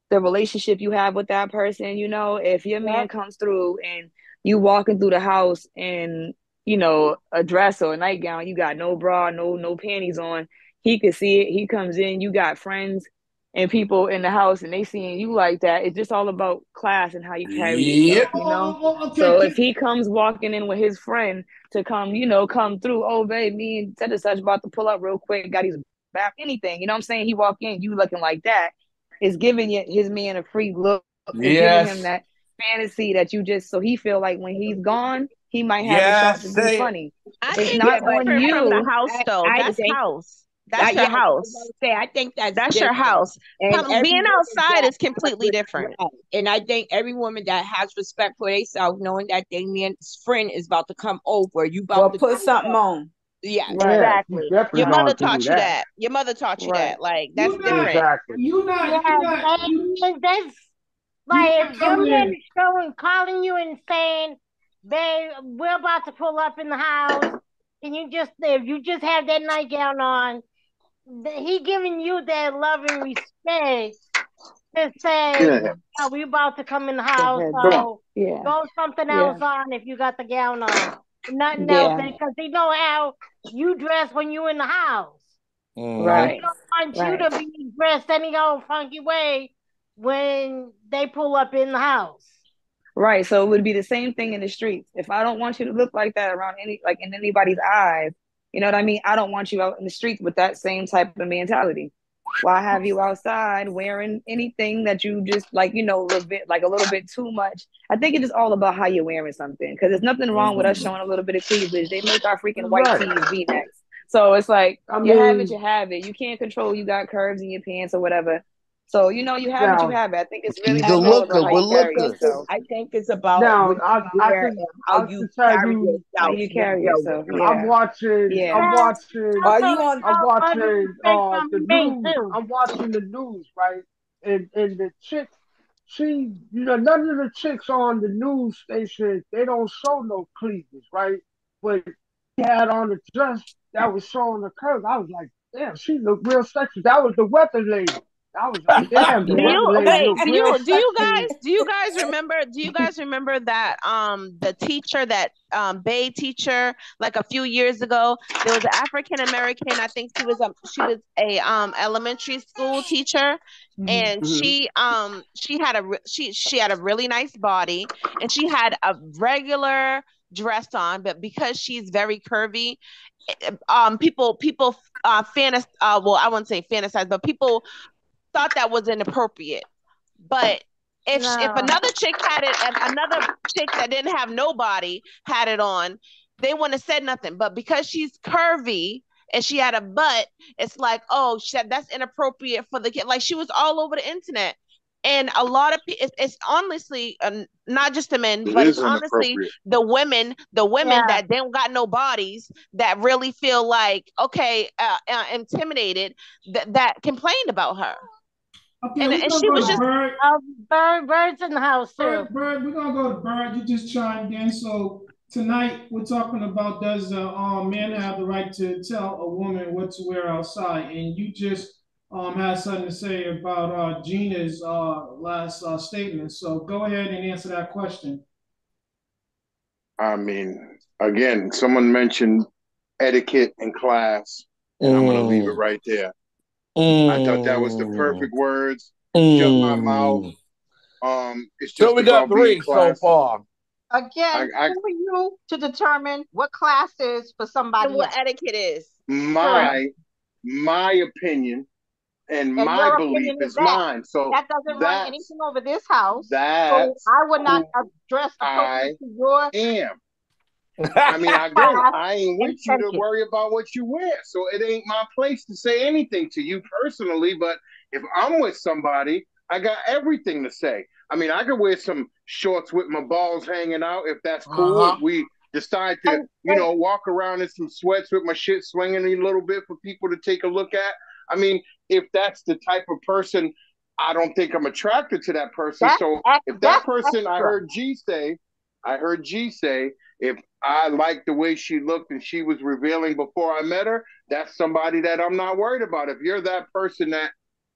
the relationship you have with that person. If your man Yep. comes through and you walking through the house in, a dress or a nightgown, you got no bra, no panties on, he could see it. He comes in, you got friends and people in the house and they seeing you like that. It's just all about class and how you carry yourself, Yep. Okay. So if he comes walking in with his friend to come, come through, oh babe, me and such and such about to pull up real quick, got his back, anything, what I'm saying? He walk in, you looking like that, is giving his man a free look. Is giving him Yes. that fantasy that you just, so he feel like when he's gone, he might have a shot Yes. to be Say it. funny. I It's think Yeah, not it's but on different from the you. house though. I That's think house. That's yeah, your I was about house. to say I think that's That's your different. house. And every Being woman outside that is completely different. right. And I think every woman that has respect for themselves, knowing that their man's friend is about to come over, you about Well, to put go something there. on. Yes. Yeah, she Exactly. definitely Your Right. mother going to do taught you that. that. Your mother taught you Right. that. Like that's You not. different. Exactly. Yeah, and that's You like not if your coming man in. is showing, calling you and saying, "Babe, we're about to pull up in the house. Can you just, if you just have that nightgown on, he giving you that love and respect to say, Yeah, yeah, we about to come in the Go house, ahead. come on. so Yeah. throw something Yeah. else on if you got the gown on. Nothing else, Yeah. because they know how you dress when you in the house. So Mm-hmm. they Right. don't want you Right. to be dressed any old funky way when they pull up in the house. Right. So it would be the same thing in the streets. If I don't want you to look like that around any, like in anybody's eyes, You know what I mean? I don't want you out in the streets with that same type of mentality. Why have you outside wearing anything that you just like, a little bit, like a little bit too much? I think it is all about how you're wearing something, because there's nothing wrong with us showing a little bit of cleavage. They make our freaking white Right. tees V-necks. So it's like, I you have it, mean, you have it. You can't control, you got curves in your pants or whatever. So, you have it, you now, have it. I think it's really He's a just all about looker. how What you carry looker? yourself. I think it's about now what you wear and how I you can tell carry you, How yourself you when carry you're yourself. with I'm Yeah. watching, Yeah. I'm And watching, Are you also, on? I'm let me watching say the something to me news. too. I'm watching the news, right? And the chick, none of the chicks on the news station, they don't show no cleavage, right? But she had on a dress that was showing the curves. I was like, damn, she looked real sexy. That was the weather lady. I was like, damn, the Do weather you lady wait? looked real sexy. Do you guys remember? Do you guys remember that the teacher, that Bay teacher, like a few years ago, there was an African American. I think she was a elementary school teacher, and Mm-hmm. she had a really nice body, and she had a regular dress on, but because she's very curvy, people well, I wouldn't say fantasize, but people thought that was inappropriate. But if No. another chick had it, and another chick that didn't have nobody had it on, they wouldn't have said nothing. But because she's curvy and she had a butt, it's like, oh, that's inappropriate for the kid. Like, she was all over the internet. And a lot of people, it's honestly not just the men, It but it's is honestly inappropriate. the women Yeah. that don't got no bodies, that really feel like, okay, intimidated, that complained about her. Okay, and we're and gonna she go was to just Bird. Bird's in the house too. Bird, we're gonna go to Bird. You just chimed in. So tonight we're talking about, does a man have the right to tell a woman what to wear outside? And you just had something to say about Gina's last statement. So go ahead and answer that question. I mean, again, someone mentioned etiquette in class, and I'm gonna leave it right there. I thought that was the perfect words. Shut my mouth. It's So just we got about being three so classy. far. Again, I who are you to determine what class is for and somebody what else? etiquette is. Correct. my opinion and And my your belief opinion is is that. mine. So That doesn't run that's anything over this house. So that's I would not who address I appropriate to your am. I mean, again, class I ain't and with you to etiquette. worry about what you wear. So it ain't my place to say anything to you personally. But if I'm with somebody, I got everything to say. I mean, I could wear some shorts with my balls hanging out if that's cool. If we decide to, walk around in some sweats with my shit swinging a little bit for people to take a look at. I mean, if that's the type of person, I don't think I'm attracted to that person. That's So if that that's person, extra. I heard G say, if I liked the way she looked and she was revealing before I met her, that's somebody that I'm not worried about. If you're that person that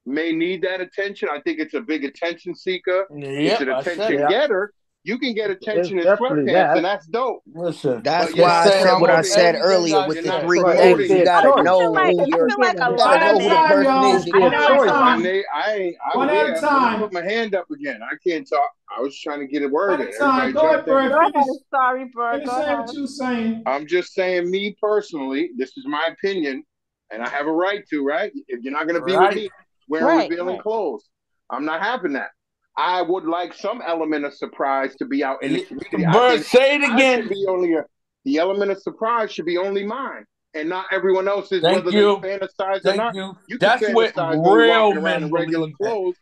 may need that attention, I think it's a big attention seeker. It's Yep, an I said attention it. getter. You can get It's attention in definitely sweatpants, that. and that's dope. Listen, That's But you're just why not I saying said what I promoting. said everything earlier I with You're the not said. three But it's motives. promoting. You their gotta choice. know I who feel like a you lot gotta One of at know a who the men. time, person y'all. is It's you're their One gonna at a show choice. it time. to. Renee, I One was at a here. Let me time. put my hand up again. I can't talk. I was trying to get a One word at in. a time. Everybody Go ahead, jumped in. Bird. Go ahead. Finish. Sorry, Bird. Finish Go saying ahead. what you saying. I'm just saying, me personally, this is my opinion, and I have a right to, right? If you're not going to be with Right. me wearing Right. revealing clothes, I'm not having that. I would like some element of surprise to be out in the community. I Bird, think say it I should again. be the element of surprise should be only mine and not everyone else's, Thank whether they you. fantasize or Thank not. you. You can That's what fantasize when you're real walking around in men regular believe in. clothes.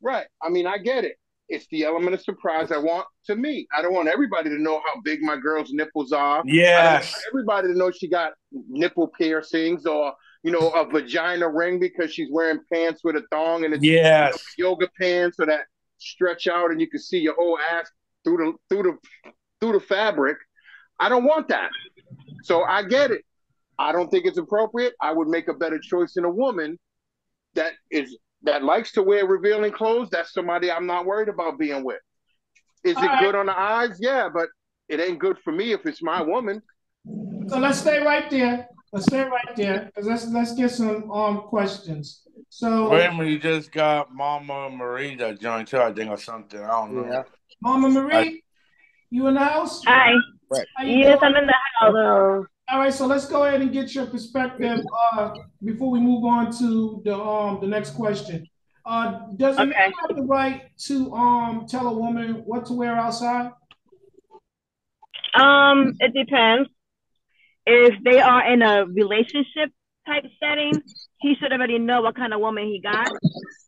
Right. I mean, I get it. It's the element of surprise I want to me. I don't want everybody to know how big my girl's nipples are. I don't want Yes. everybody to know she got nipple piercings or, a vagina ring because she's wearing pants with a thong and it's, Yes. yoga pants or that stretch out and you can see your whole ass through the fabric. I don't want that. So I get it. I don't think it's appropriate. I would make a better choice in a woman that likes to wear revealing clothes. That's somebody I'm not worried about being with. Is All it right. good on the eyes? Yeah, but it ain't good for me if it's my woman. So let's stay right there. Because let's get some questions. Wait a So minute, you just got Mama Marie that joined too, I think, or something. I don't know. Yeah. Mama Marie, you in the house? Hi. Right. How you Yes, doing? I'm in the house. Hello. All right, so let's go ahead and get your perspective before we move on to the next question. Does a man have the right to tell a woman what to wear outside? It depends. If they are in a relationship type setting, he should already know what kind of woman he got,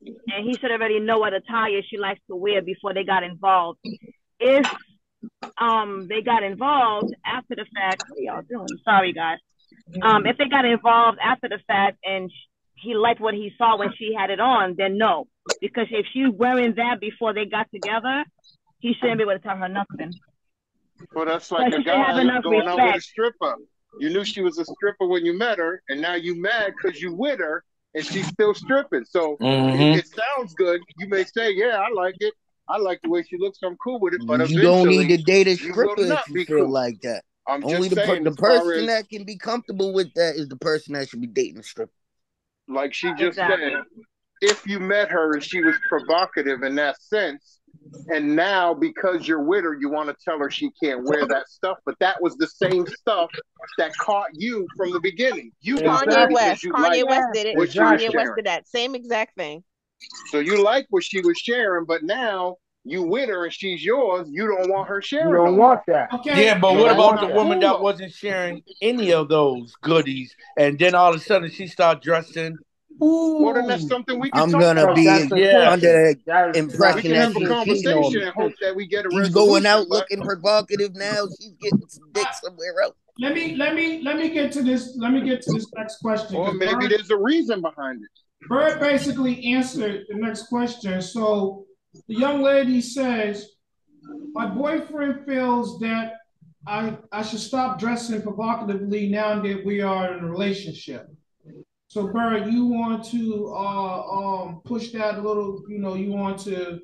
and he should already know what attire she likes to wear before they got involved. If they got involved after the fact, what are y'all doing? Sorry, guys. If they got involved after the fact and he liked what he saw when she had it on, then no. Because if she's wearing that before they got together, he shouldn't be able to tell her nothing. Well, that's like a guy going out with a stripper. You knew she was a stripper when you met her, and now you mad because you with her, and she's still stripping. So it sounds good. You may say, yeah, I like it. I like the way she looks. I'm cool with it. But you don't need to date a stripper if you feel like that. I'm Only just saying, the person that can be comfortable with that is the person that should be dating a stripper. Like she just said, if you met her and she was provocative in that sense, and now because you're with her, you want to tell her she can't wear that stuff, but that was the same stuff that caught you from the beginning. Kanye West did it. Kanye West did that same exact thing. So you like what she was sharing, but now you with her and she's yours. You don't want her sharing. You don't want that. Okay. Yeah, but what about the woman that wasn't sharing any of those goodies, and then all of a sudden she started dressing? Ooh. Well, then that's something we can I'm talk gonna about. be under the impression we can have a conversation and hope that we get a resolution. She's going out looking provocative now. She's getting some dick somewhere else. Let me get to this. Let me get to this next question. Or maybe there's a reason behind it. Bird basically answered the next question. So the young lady says, my boyfriend feels that I should stop dressing provocatively now that we are in a relationship. So Bird, you want to push that a little, you want to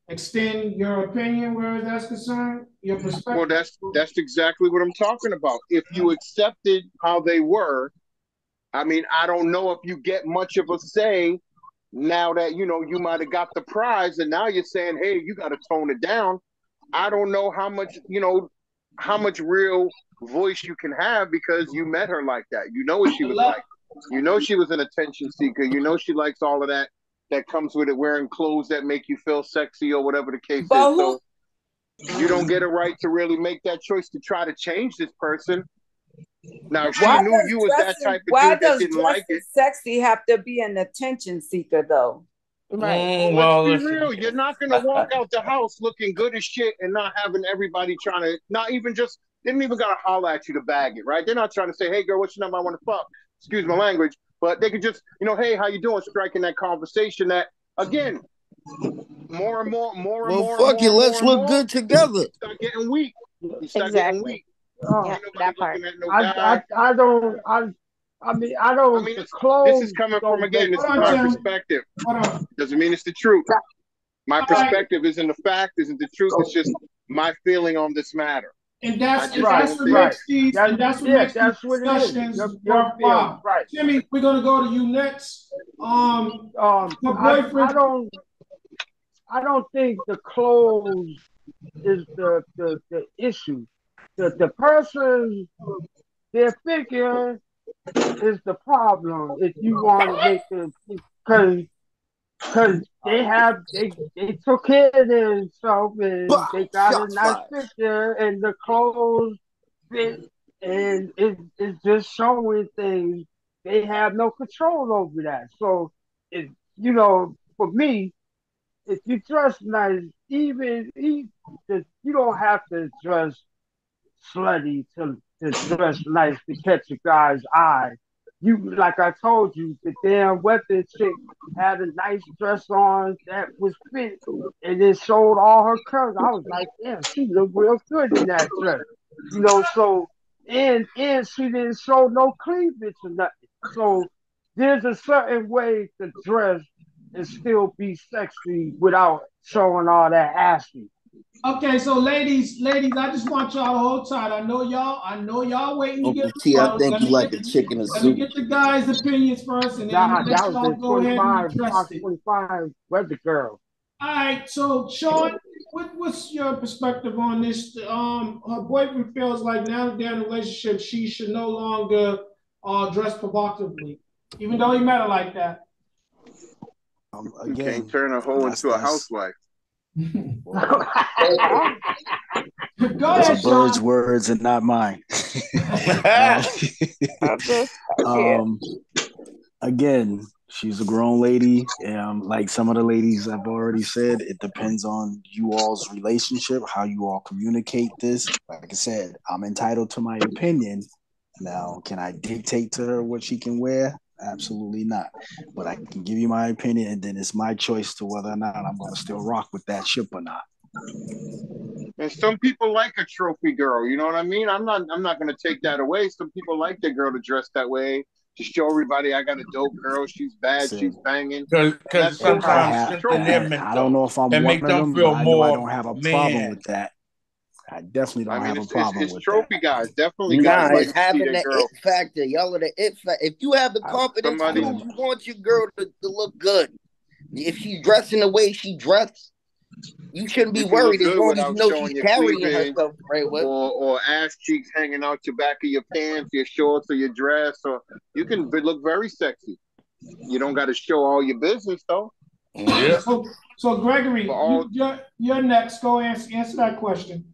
extend your opinion where that's concerned, your perspective? Well, that's exactly what I'm talking about. If you accepted how they were, I mean, I don't know if you get much of a say now that, you might have got the prize and now you're saying, hey, you got to tone it down. I don't know how much real voice you can have because you met her like that. You know what she was like. You know she was an attention seeker. You know she likes all of that comes with it, wearing clothes that make you feel sexy or whatever the case is. So you don't get a right to really make that choice to try to change this person. Now, if she knew you was that type of dude that didn't like it. Sexy have to be an attention seeker, though. Right. Well, let's be real. You're not going to walk out the house looking good as shit and not having everybody trying to, they didn't even got to holler at you to bag it, right? They're not trying to say, hey, girl, what's your number? I want to fuck. Excuse my language. But they could just, hey, how you doing? Striking that conversation that, again, more and more. Well, fuck it. Let's look good together. You start getting weak. You start getting weak. Yeah, that part. The clothes. This is coming from, again, this is my perspective. Doesn't mean it's the truth. My perspective isn't the fact, isn't the truth. It's just my feeling on this matter. And that's what makes these discussions worthwhile. Right. Jimmy, we're gonna go to you next. I don't think the clothes is the issue. The person, their figure is the problem. If you want to make them, because they took care of themselves and they got a nice picture and the clothes fit and it's just showing things. They have no control over that. So for me, if you dress nice, even you don't have to dress slutty to dress nice to catch a guy's eye. You, like I told you, the damn weapon chick had a nice dress on that was fit and it showed all her curves. I was like, damn, she looked real good in that dress. So and she didn't show no cleavage or nothing. So there's a certain way to dress and still be sexy without showing all that assy. Okay, so ladies, I just want y'all to hold tight. I know y'all waiting to get T, I think you like a chicken or soup. Let me get the guys' opinions first, and then let y'all go ahead and address it. 25 weather girl. All right, so Sean, What's your perspective on this? Her boyfriend feels like now that they're in a relationship, she should no longer dress provocatively, even though he met her like that. You can't Again, turn a hoe into a housewife. Go Those ahead, are Bird's Sean. words and not mine. um, again, she's a grown lady. Like some of the ladies I've already said, it depends on you all's relationship, how you all communicate this. Like I said, I'm entitled to my opinion. Now, can I dictate to her what she can wear? Absolutely not. But I can give you my opinion, and then it's my choice to whether or not I'm going to still rock with that ship or not. And some people like a trophy girl. You know what I mean? I'm not going to take that away. Some people like their girl to dress that way to show everybody I got a dope girl. She's bad. She's banging. Because sometimes strengthen their mental. I don't know if I'm and one make of them them, feel but I know I more don't have a man. problem with that. I definitely don't have a problem it's with trophy guys. Definitely Nah, guys like it's to see having their that girl. it factor. Y'all are the it factor. If you have the confidence too, you want your girl to look good. If she's dressing the way she dressed, you shouldn't be You can look worried as good long as you without know showing she's your carrying cleavage herself right well. or ass cheeks hanging out your back of your pants, your shorts, or your dress. Or you can look very sexy. You don't got to show all your business though. Yeah. So Gregory, you're next. Go answer that question.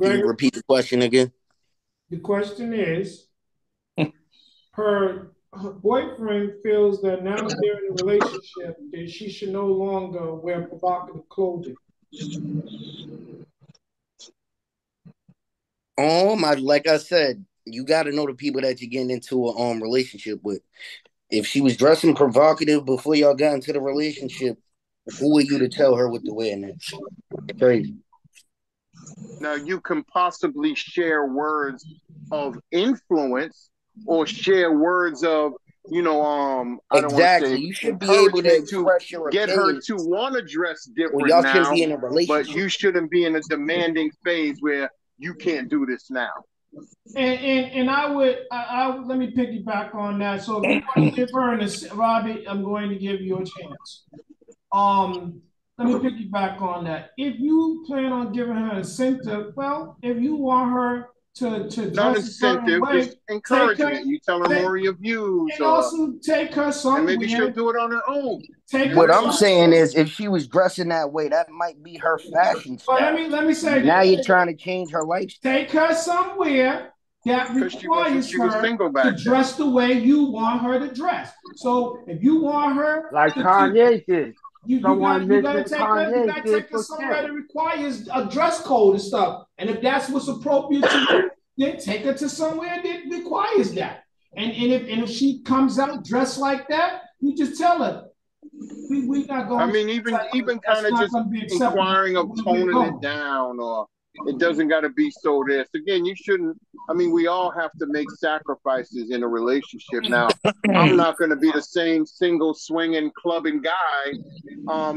Can you repeat the question again? The question is, her boyfriend feels that now that they're in a relationship, that she should no longer wear provocative clothing. Like I said, you got to know the people that you're getting into a relationship with. If she was dressing provocative before y'all got into the relationship, who are you to tell her what to wear next? Crazy. Now you can possibly share words of influence or share words of, I don't want to say you should be able to express your get her opinion. to want to dress different well, y'all now, shouldn't be in a relationship. but you shouldn't be in a demanding phase where you can't do this now. And I would let me piggyback on that. So if you want to give her Robbie, I'm going to give you a chance. Let me piggyback on that. If you plan on giving her incentive, well, if you want her to dress a certain way, just encouragement. You tell her more of your views, and also take her somewhere. And maybe she'll do it on her own. What I'm saying is, if she was dressing that way, that might be her fashion style. But let me say now you're trying to change her lifestyle. Take her somewhere that requires her to dress the way you want her to dress. So if you want her like Kanye did. You gotta take her somewhere that requires a dress code and stuff. And if that's what's appropriate to you, then take her to somewhere that requires that. And if she comes out dressed like that, you just tell her. We not going. I mean, even kind of just inquiring of toning it down, or it doesn't got to be so this. Again, you shouldn't. I mean, we all have to make sacrifices in a relationship. Now, I'm not going to be the same single swinging clubbing guy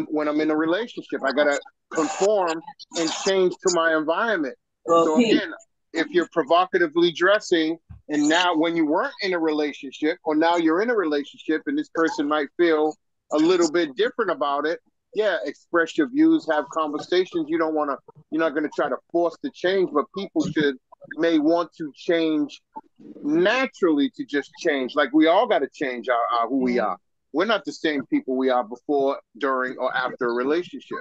when I'm in a relationship. I got to conform and change to my environment. So again, if you're provocatively dressing, and now when you weren't in a relationship, or now you're in a relationship, and this person might feel a little bit different about it, yeah, express your views, have conversations. You're not going to try to force the change, but people may want to change naturally, to just change. Like we all got to change our who we are. We're not the same people we are before, during, or after a relationship.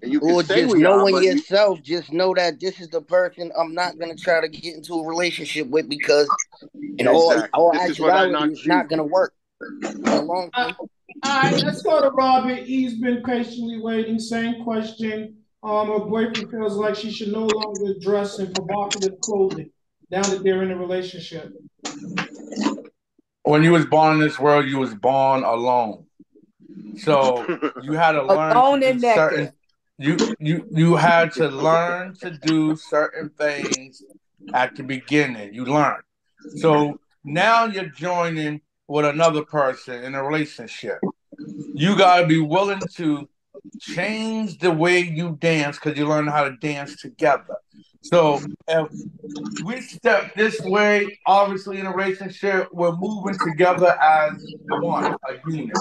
And you can say just knowing yourself, just know that this is the person I'm not going to try to get into a relationship with, because in all actuality, it's not going to work. All right, let's go to Robert. He's been patiently waiting. Same question. Her boyfriend feels like she should no longer dress in provocative clothing now that they're in a relationship. When you was born in this world, you was born alone. So you had to learn alone to do certain. You had to learn to do certain things at the beginning. You learned. So now you're joining with another person in a relationship. You gotta be willing to change the way you dance, because you learn how to dance together. So if we step this way, obviously in a relationship, we're moving together as one, a unit.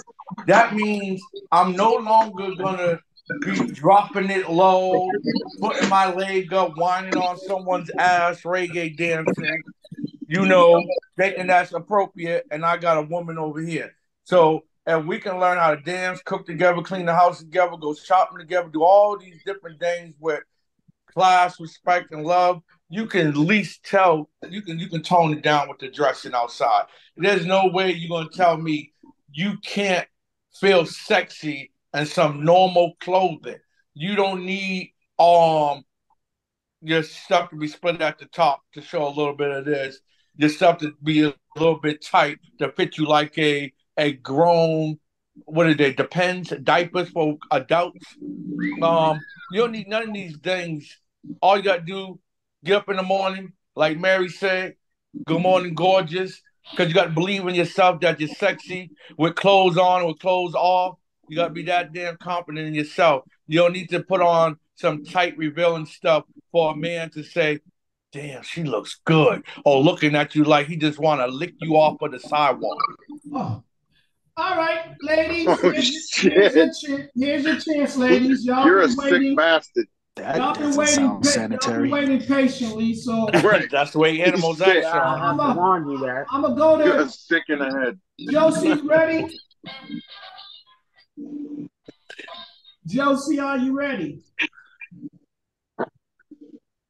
That means I'm no longer gonna be dropping it low, putting my leg up, whining on someone's ass, reggae dancing, thinking that's appropriate, and I got a woman over here. So if we can learn how to dance, cook together, clean the house together, go shopping together, do all these different things with class, respect, and love, you can at least tell you can tone it down with the dressing outside. There's no way you're gonna tell me you can't feel sexy in some normal clothing. You don't need your stuff to be split at the top to show a little bit of this. Your stuff to be a little bit tight to fit you like a grown, what is it? Depends, diapers for adults. You don't need none of these things. All you gotta do, get up in the morning, like Mary said, good morning, gorgeous. Because you gotta believe in yourself that you're sexy with clothes on or clothes off. You gotta be that damn confident in yourself. You don't need to put on some tight, revealing stuff for a man to say, damn, she looks good. Or looking at you like he just wanna lick you off of the sidewalk. Oh. All right, ladies, Oh, here's your chance, ladies. Y'all You're a been sick waiting. bastard. Y'all been waiting patiently. So Right. That's the way animals act, Yeah, I Sean. have to warn you that. I'm gonna go You're to sick in the head. Josie. You ready? Josie, are you ready?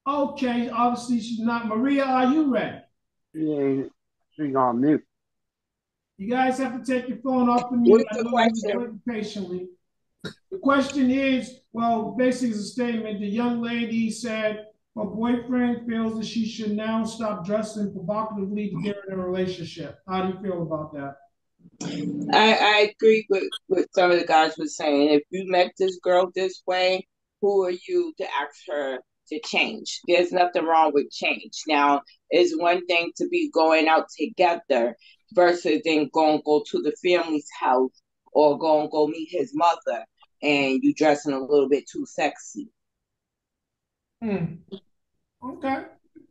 Okay, obviously she's not. Maria, are you ready? Yeah, she's on mute. You guys have to take your phone off the mute. I know you've been waiting patiently. The question is, well, basically it's a statement. The young lady said her boyfriend feels that she should now stop dressing provocatively to get in a relationship. How do you feel about that? I agree with some of the guys were saying. If you met this girl this way, who are you to ask her to change? There's nothing wrong with change. Now, it's one thing to be going out together versus then go to the family's house or go meet his mother and you dressing a little bit too sexy. Okay,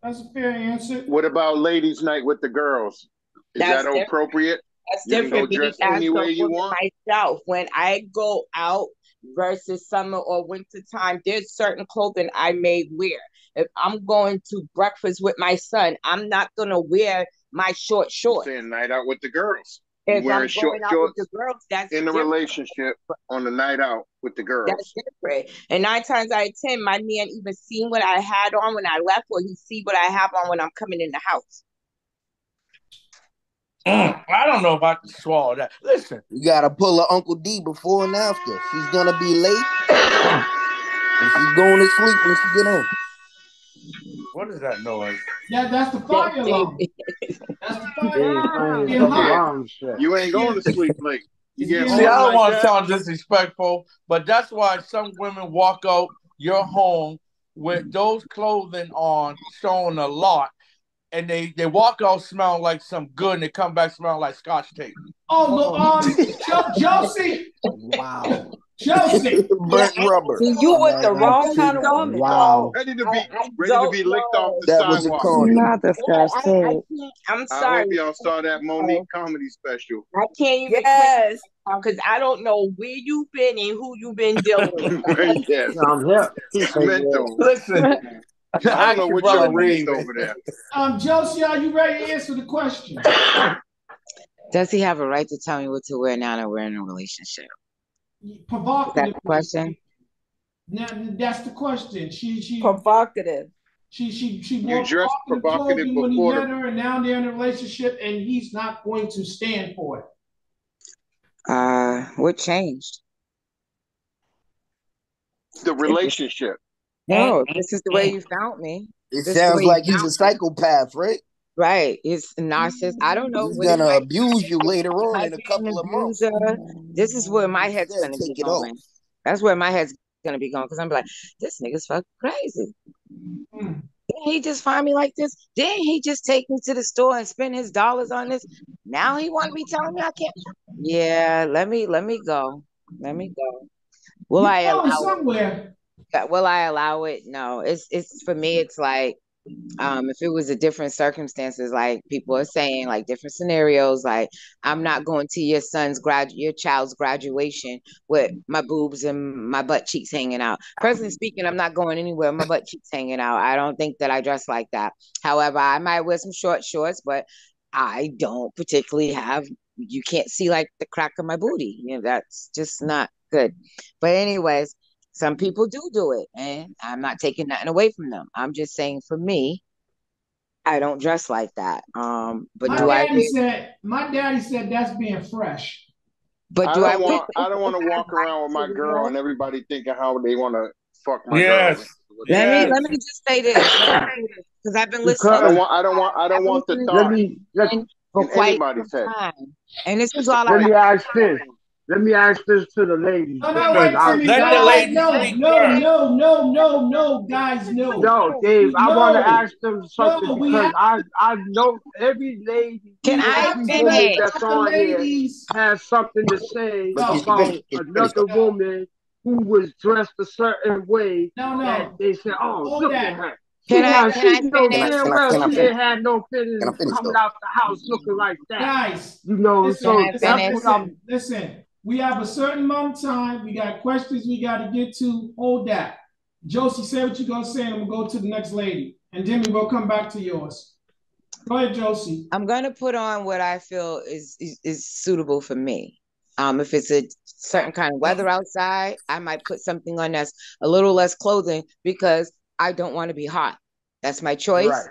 that's a fair answer. What about ladies' night with the girls? Is that appropriate? That's you different. Can go dress any way you want. Myself, when I go out versus summer or winter time, there's certain clothing I may wear. If I'm going to breakfast with my son, I'm not gonna wear my short shorts. I'm saying night out with the girls. If wearing I'm short shorts with the girls, that's in a different. Relationship on the night out with the girls. That's different. And 9 times out of 10, my man even seen what I had on when I left, or he see what I have on when I'm coming in the house. I don't know if I can swallow that. Listen, you gotta pull her Uncle D before and after. She's gonna be late, and she's going to sleep when she get home. What is that noise? That's the fire alarm. That's the fire alarm. You ain't going to sleep late. See, I don't want to sound disrespectful, but that's why some women walk out your home with those clothing on, showing a lot, and they walk out smelling like some good, and they come back smelling like Scotch tape. Josie. Wow. Josie. Burnt rubber. You with the wrong kind of woman. Wow. Ready to be licked off the that sidewalk. Was a corny. Not the Scotch tape. I'm sorry. I hope y'all saw that Monique comedy special. I can't even because I don't know where you've been and who you've been dealing with. Yes. I'm here. He's mental. Listen. I don't know what y'all read over there. Josie, are you ready to answer the question? Does he have a right to tell me what to wear now that we're in a relationship? Provocative. Is that the question? Now, that's the question. She provocative. She wore provocative before when he met her, and now they're in a relationship, and he's not going to stand for it. What changed? The relationship. No, this is the way you found me. It sounds like he's a psychopath, right? Right. It's a narcissist. I don't know. He's gonna abuse you later on in a couple of months. This is where my head's gonna be going. That's where my head's gonna be going, because I'm like, this nigga's fucking crazy. Didn't he just find me like this? Didn't he just take me to the store and spend his dollars on this? Now he want to be telling me I can't. Yeah, let me go. Let me go. Will I allow somewhere? Will I allow it? No. It's for me. It's like, if it was a different circumstances, like people are saying, like different scenarios, like I'm not going to your child's graduation with my boobs and my butt cheeks hanging out. Personally speaking, I'm not going anywhere with my butt cheeks hanging out. I don't think that I dress like that. However, I might wear some short shorts, but I don't particularly have. You can't see like the crack of my booty. That's just not good. But anyways, some people do it, and I'm not taking nothing away from them. I'm just saying, for me, I don't dress like that. But do I wear? My daddy said that's being fresh. But do I wear? I don't want to walk around with my girl and everybody thinking how they want to fuck my girl. Yes. Let Yes. me just say this. Because I've been listening. I don't want the thought for in quite anybody's some head. time. And this is Just all Let I me got. ask this. Let me ask this to the ladies. No, wait, Timmy. Let the ladies speak first. No, guys, no. No, Dave, I want to No. ask them something No, we because have, I know every lady, Can every I woman finish? that's on here has something to say But you about finish, another woman who was dressed a certain way that No. they said, oh, Hold look that. at her. Can I She know finish? damn well can I she finish? ain't had no Can I business finish coming though? out the house looking like that. Guys, Can So I that's finish? what I'm. listen. We have a certain amount of time. We got questions we got to get to. Hold that. Josie, say what you're going to say, and I'm going to go to the next lady. And then we'll come back to yours. Go ahead, Josie. I'm gonna put on what I feel is suitable for me. If it's a certain kind of weather outside, I might put something on that's a little less clothing because I don't want to be hot. That's my choice. Right.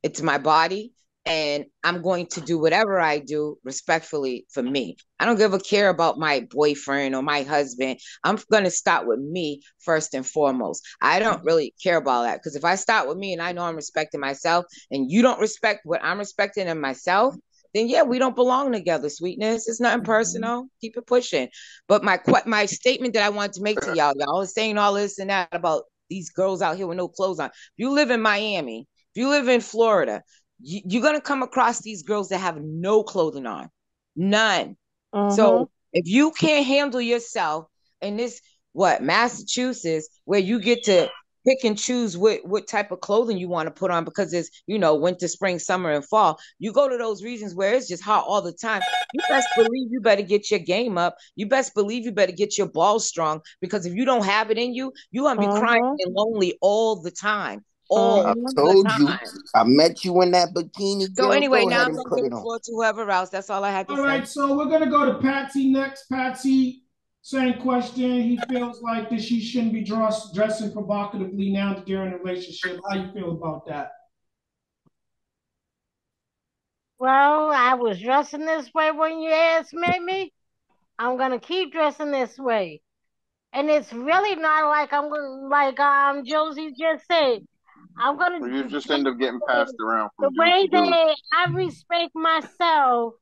It's my body, and I'm going to do whatever I do respectfully for me. I don't give a care about my boyfriend or my husband. I'm going to start with me first and foremost. I don't really care about that because if I start with me and I know I'm respecting myself and you don't respect what I'm respecting in myself, then yeah, we don't belong together, sweetness. It's nothing personal. Keep it pushing. But my statement that I wanted to make to y'all is saying all this and that about these girls out here with no clothes on. If you live in Miami, if you live in Florida, you're going to come across these girls that have no clothing on. None. So if you can't handle yourself in this, Massachusetts, where you get to pick and choose what type of clothing you want to put on because it's, winter, spring, summer, and fall. You go to those regions where it's just hot all the time. You best believe you better get your game up. You best believe you better get your balls strong because if you don't have it in you, you're going to be crying and lonely all the time. I told you. I met you in that bikini, girl. So anyway, Go now ahead I'm and going to put give it the on. floor to whoever else. That's all I had to say. All right, so we're going to go to Patsy next. Patsy, same question. He feels like that she shouldn't be dressing provocatively now that they're in a relationship. How you feel about that? Well, I was dressing this way when you asked me. I'm gonna keep dressing this way. And it's really not like I'm gonna Josie just said. I'm gonna You just end up getting passed around the from dude way to dude. that I respect myself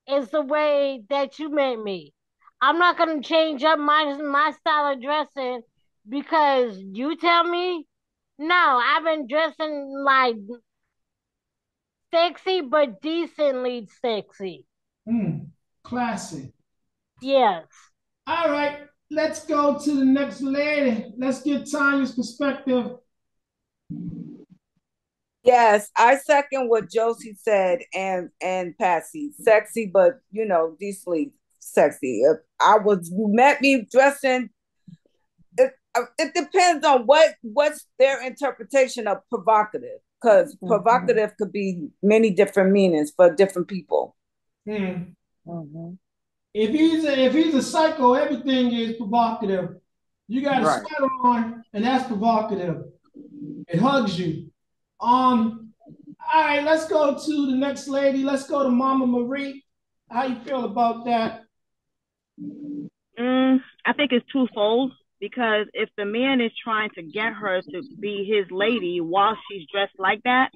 is the way that you met me. I'm not gonna change up my style of dressing because you tell me. No, I've been dressing like sexy but decently sexy. Classic. Yes. All right, let's go to the next lady. Let's get Tanya's perspective. Yes, I second what Josie said and Patsy. Sexy, but decently sexy. If you met me dressing, it depends on what's their interpretation of provocative, because provocative could be many different meanings for different people. If he's a psycho, everything is provocative. You got a sweater on, and that's provocative. It hugs you. All right, let's go to the next lady. Let's go to Mama Marie. How you feel about that? I think it's twofold, because if the man is trying to get her to be his lady while she's dressed like that,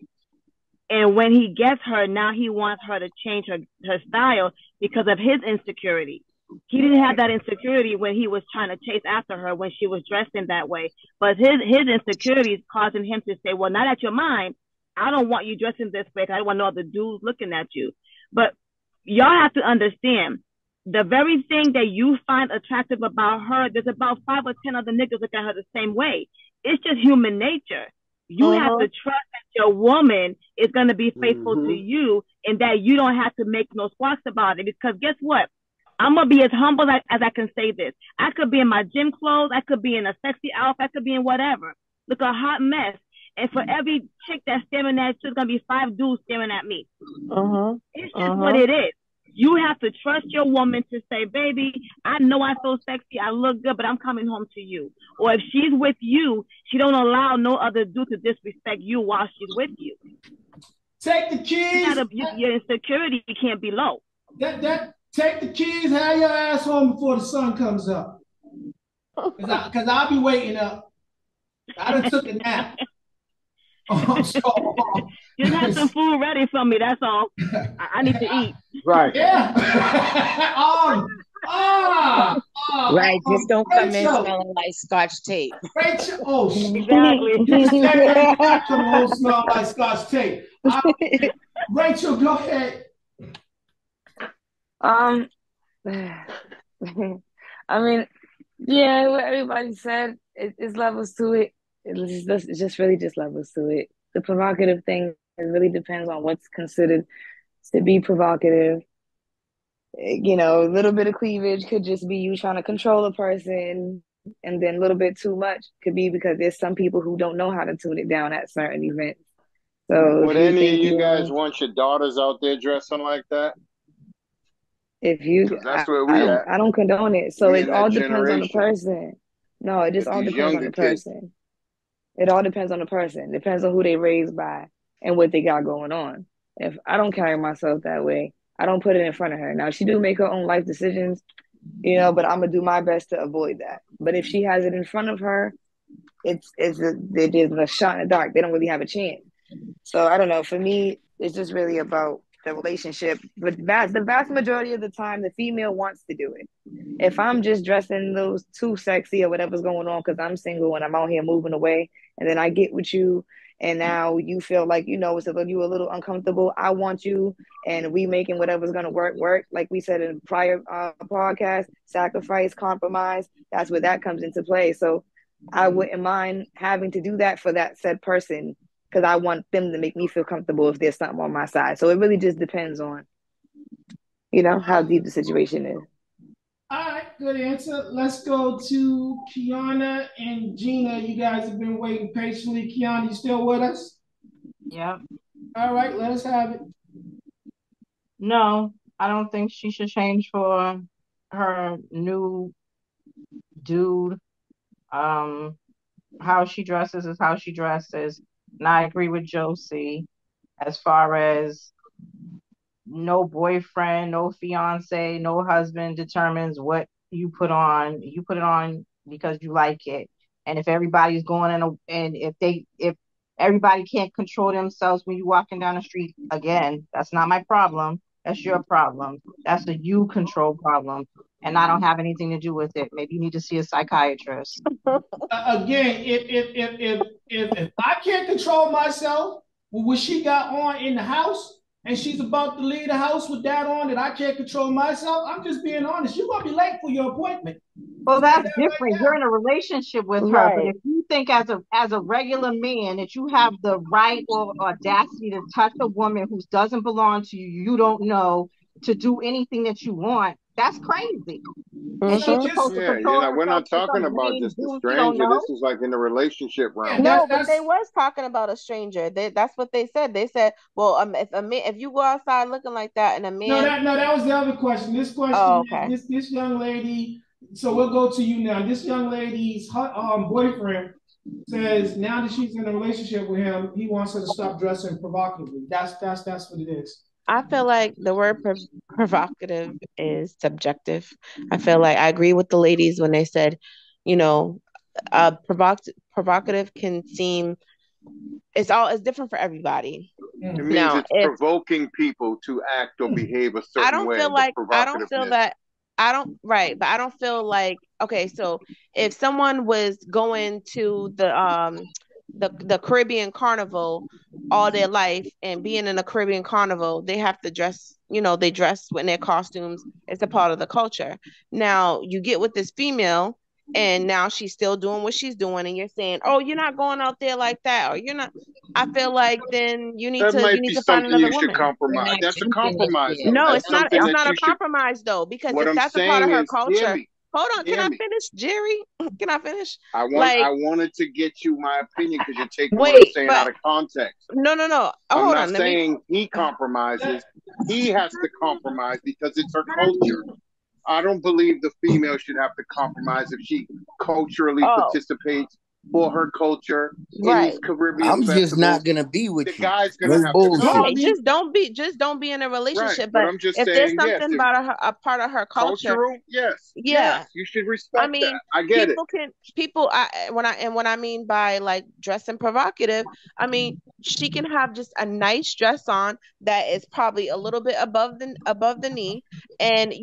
and when he gets her, now he wants her to change her style because of his insecurity. He didn't have that insecurity when he was trying to chase after her when she was dressed in that way. But his insecurity is causing him to say, well, now that you're mine, I don't want you dressing this way because I don't want no other dudes looking at you. But y'all have to understand, the very thing that you find attractive about her, there's about 5 or 10 other niggas look at her the same way. It's just human nature. You have to trust that your woman is going to be faithful to you and that you don't have to make no squawks about it. Because guess what? I'm going to be as humble as I can say this. I could be in my gym clothes. I could be in a sexy outfit. I could be in whatever. Look, a hot mess. And for every chick that's staring at you, there's going to be 5 dudes staring at me. It's just what it is. You have to trust your woman to say, baby, I know I feel sexy, I look good, but I'm coming home to you. Or if she's with you, she don't allow no other dude to disrespect you while she's with you. Take the keys. Your insecurity can't be low. Take the keys, have your ass home before the sun comes up. Because I'll be waiting up. I done took a nap. Just have some food ready for me, that's all. I need to eat. Right. Yeah. Right, just don't come in smelling like Scotch tape. Rachel, oh, exactly. Not come home smelling like Scotch tape. Rachel, go ahead. I mean, yeah, what everybody said, it's levels to it. It's just really just levels to it. The provocative thing, it really depends on what's considered to be provocative. You know, a little bit of cleavage could just be you trying to control a person, and then a little bit too much could be because there's some people who don't know how to tune it down at certain events. So would any of you guys want your daughters out there dressing like that? If you, that's where we at. I don't condone it. So it all depends on the generation. person. No, it just all depends on the person. Kids. It all depends on the person. Depends on who they raised by and what they got going on. If I don't carry myself that way, I don't put it in front of her. Now she do make her own life decisions, you know, but I'm gonna do my best to avoid that. But if she has it in front of her, there's a shot in the dark. They don't really have a chance. So I don't know. For me, it's just really about the relationship. But the vast majority of the time, the female wants to do it. If I'm just dressing those too sexy or whatever's going on because I'm single and I'm out here moving away, and then I get with you, and now you feel like, you know, you a little uncomfortable. I want you, and we making whatever's gonna work. Like we said in prior podcast, sacrifice, compromise. That's where that comes into play. So I wouldn't mind having to do that for that said person, because I want them to make me feel comfortable if there's something on my side. So it really just depends on, you know, how deep the situation is. All right, good answer. Let's go to Kiana and Gina. You guys have been waiting patiently. Kiana, you still with us? Yep. All right, let us have it. No, I don't think she should change for her new dude. How she dresses is how she dresses. And I agree with Josie as far as no boyfriend, no fiance, no husband determines what you put on. You put it on because you like it. And if everybody's going if everybody can't control themselves when you're walking down the street, again, that's not my problem. That's your problem. That's a you control problem. And I don't have anything to do with it. Maybe you need to see a psychiatrist. Again, if I can't control myself with what she got on in the house, and she's about to leave the house with that on that I can't control myself, I'm just being honest. You're gonna be late for your appointment. Well, that's different. You're in a relationship with her, but if you think as a regular man that you have the right or audacity to touch a woman who doesn't belong to you, you don't know, to do anything that you want, that's crazy. And she's supposed to control herself. We're not talking about just a stranger. This is like in a relationship round. No, but they was talking about a stranger. That's what they said. They said, well, if you go outside looking like that and a man. No, that was the other question. This question, this young lady. So we'll go to you now. This young lady's boyfriend says now that she's in a relationship with him, he wants her to stop dressing provocatively. That's what it is. I feel like the word provocative is subjective. I feel like I agree with the ladies when they said, you know, provocative can seem, it's different for everybody. It means it's provoking people to act or behave a certain way. But I don't feel like, okay, so if someone was going to the Caribbean carnival all their life, and being in a Caribbean carnival, they have to dress, they dress in their costumes. It's a part of the culture. Now you get with this female, and now she's still doing what she's doing, and you're saying, "Oh, you're not going out there like that," or "You're not." I feel like then you need That to might be find something another you should woman. compromise. That's a compromise, though. No, That's it's not. something It's that not you a should. compromise though, because What if I'm that's a part saying of her is, hear culture, me. hold on. Can Hear I me. finish, Jerry? Can I finish? I Like, wanted to get you my opinion because you're taking what I'm wait, saying but out of context. no. I'm Hold not on. Let me. saying he compromises. He has to compromise because it's her culture. I don't believe the female should have to compromise if she culturally participates for her culture in these Caribbean I'm just not festivals. gonna be with The you. guy's gonna No have to bullshit. Right. compromise. Just don't be in a relationship. But But I'm just if there's saying, yes, something about a part of her culture, cultural, yes, yeah. you should I respect mean, that. I get it. when I mean by like dressing provocative, I mean she can have just a nice dress on that is probably a little bit above the knee, and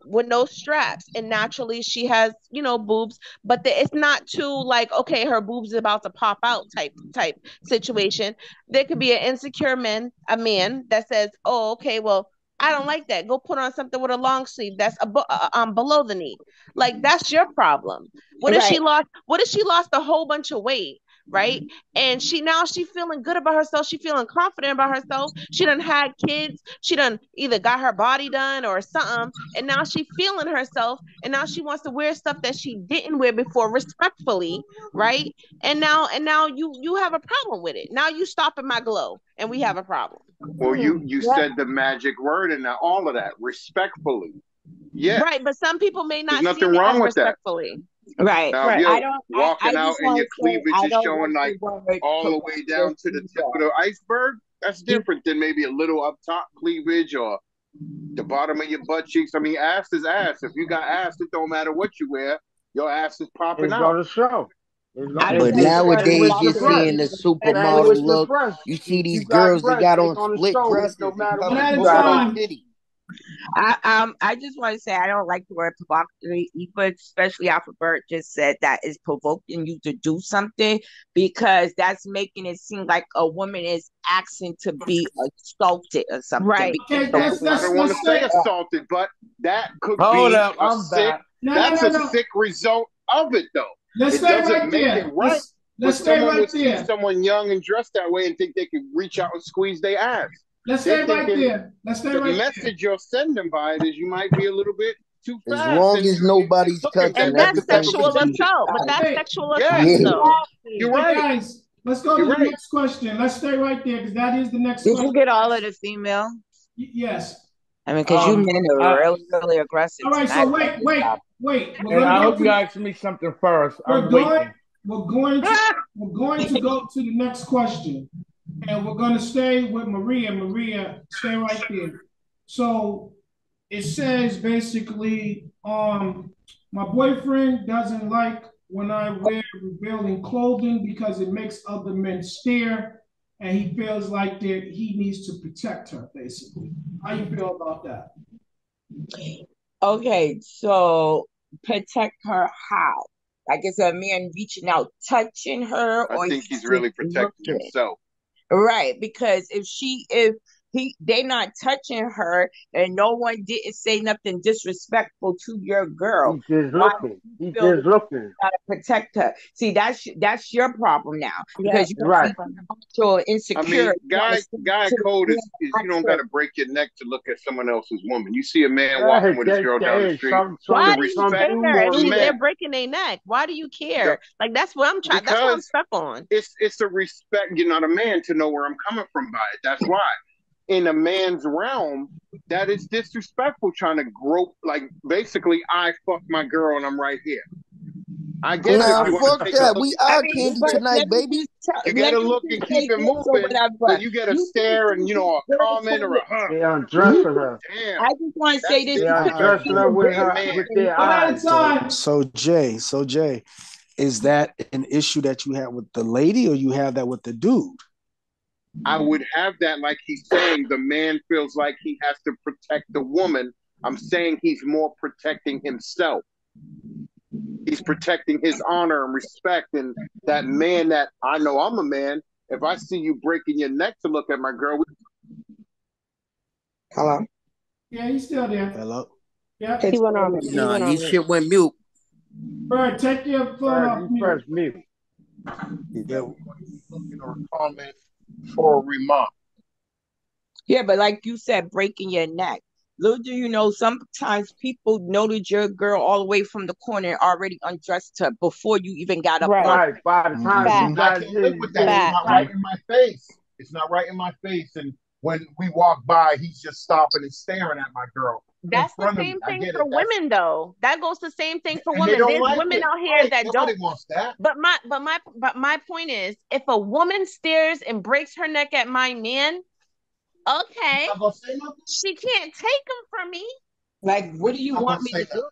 with no straps, and naturally she has boobs, but it's not too like, okay, her boobs is about to pop out type situation. There could be an insecure a man that says, oh, okay, well, I don't like that. Go put on something with a long sleeve that's below the knee. Like, that's your problem. What if she lost a whole bunch of weight, right? And she feeling good about herself. She feeling confident about herself. She done had kids. She done either got her body done or something. And now she feeling herself. And now she wants to wear stuff that she didn't wear before respectfully, right? And now you have a problem with it. Now you stopping my glow, and we have a problem. Well, you said the magic word and all of that respectfully. Yes. Right, but some people may not There's nothing see it wrong as with that. respectfully. Right. Now, if I you're don't. walking I out just and want your to say cleavage I is don't showing like like the word all the way down to the tip of the iceberg, that's different than maybe a little up top cleavage or the bottom of your butt cheeks. I mean, ass is ass. If you got ass, it don't matter what you wear. Your ass is popping It's out. gonna show. But Especially nowadays with you're your breasts. seeing the Especially supermodel with your look. breasts. You see If you these got girls that breasts, got they're on gonna split show it no dresses and matter One what at covering a you both got their on. time. titties. I just want to say I don't like the word provocative, but especially Alphabet just said that is provoking you to do something, because that's making it seem like a woman is asking to be assaulted or something. Right. Okay, I don't want to say assaulted, but that could Hold be up, a I'm sick. back. That's a sick result of it, though. Let's It stay doesn't right make there. it right. Let's But stay someone right would see there. someone young and dressed that way and think they could reach out and squeeze their ass. Let's They're stay right thinking there. Let's stay the right there. message you're sending by it is you might be a little bit too As fast. long And as nobody's looking, touching, And that's that's the type everything of sexual should be assault. But that's Hey, sexual yes, assault, yeah. though. you're hey right. guys, let's go to You're the right. next question. Let's stay right there because that is the next Did question. you get all of the female? Yes. I mean, because you men are really aggressive All right. tonight. So wait. We're And gonna I go hope you to. ask me something first. We're I'm going. waiting. We're going to go to the next question, and we're going to stay with Maria. Maria, stay right there. So it says basically, my boyfriend doesn't like when I wear revealing clothing because it makes other men stare, and he feels like that he needs to protect her. Basically, how you feel about that? Okay, so protect her how? Like, is a man reaching out, touching her, I or think he's really protecting himself. Right, because if they not touching her and no one didn't say nothing disrespectful to your girl, He's just why looking. do you He's feel just that you looking. gotta protect her? See, that's your problem now, Yeah, because you Right. feel I insecure. mean, guy code is you don't got to break your neck to look at someone else's woman. You see a man walking with his girl down the street. Why The do you respect care for if a they're man. breaking their neck? Why do you care? Like, that's what I'm trying. That's what I'm Because stuck on. it's a respect. You're not a man to know where I'm coming from by it. That's why. In a man's realm, that is disrespectful. Trying to grope, like basically, I fuck my girl and I'm right here. I get it. Nah, If you want to fuck take that. a look, We eye candy tonight, baby. you got to look and keep it moving, but you got to stare and a comment or a huh. They undressing her. Damn. I just want to say this. They undressing her with their eyes. So Jay, is that an issue that you have with the lady, or you have that with the dude? I would have that, like he's saying, the man feels like he has to protect the woman. I'm saying he's more protecting himself. He's protecting his honor and respect. And that man that I know I'm a man, if I see you breaking your neck to look at my girl. Hello? Yeah, he's still there. Hello? Yeah. He went on Nah, your shit went mute. Bro, take your phone off mute. Press mute. Yeah, looking or comment for a remark. Yeah, but like you said, breaking your neck. Little do you know, sometimes people noted your girl all the way from the corner already undressed her before you even got up on Right. By the time you I got can't live with that. It's not right in my face. It's not right in my face. And when we walk by, he's just stopping and staring at my girl That's in the front of me. same I thing get for it. women, though. That goes the same thing for And they women. don't There's like women it. out here Right. that Nobody don't. wants that. But my point is, if a woman stares and breaks her neck at my man, okay, she can't take him from me. Like, what do you want me to do?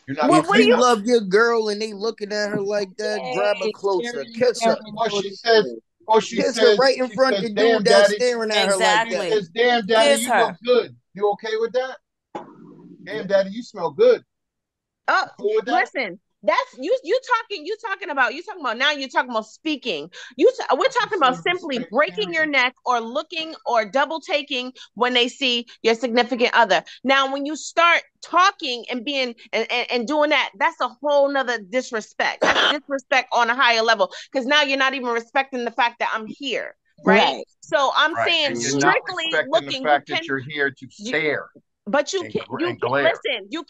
If you love your girl and they looking at her like that, grab her Yay, closer, Jerry, kiss her. Or she says, Kiss her right in front of the dude that's staring at her like She that. says, damn, daddy, Kiss you her. look good. You okay with that? Damn, daddy, you smell good. Oh, Cool with that? listen, that's you talking about now you're talking about speaking. We're talking about simply breaking your neck or looking or double taking when they see your significant other. Now, when you start talking and being and doing that, that's a whole nother disrespect. That's disrespect on a higher level, because now you're not even respecting the fact that I'm here. Right. So I'm saying And you're not strictly respecting looking, the fact that you're here to stare. But you and, can't. and glare. Listen. You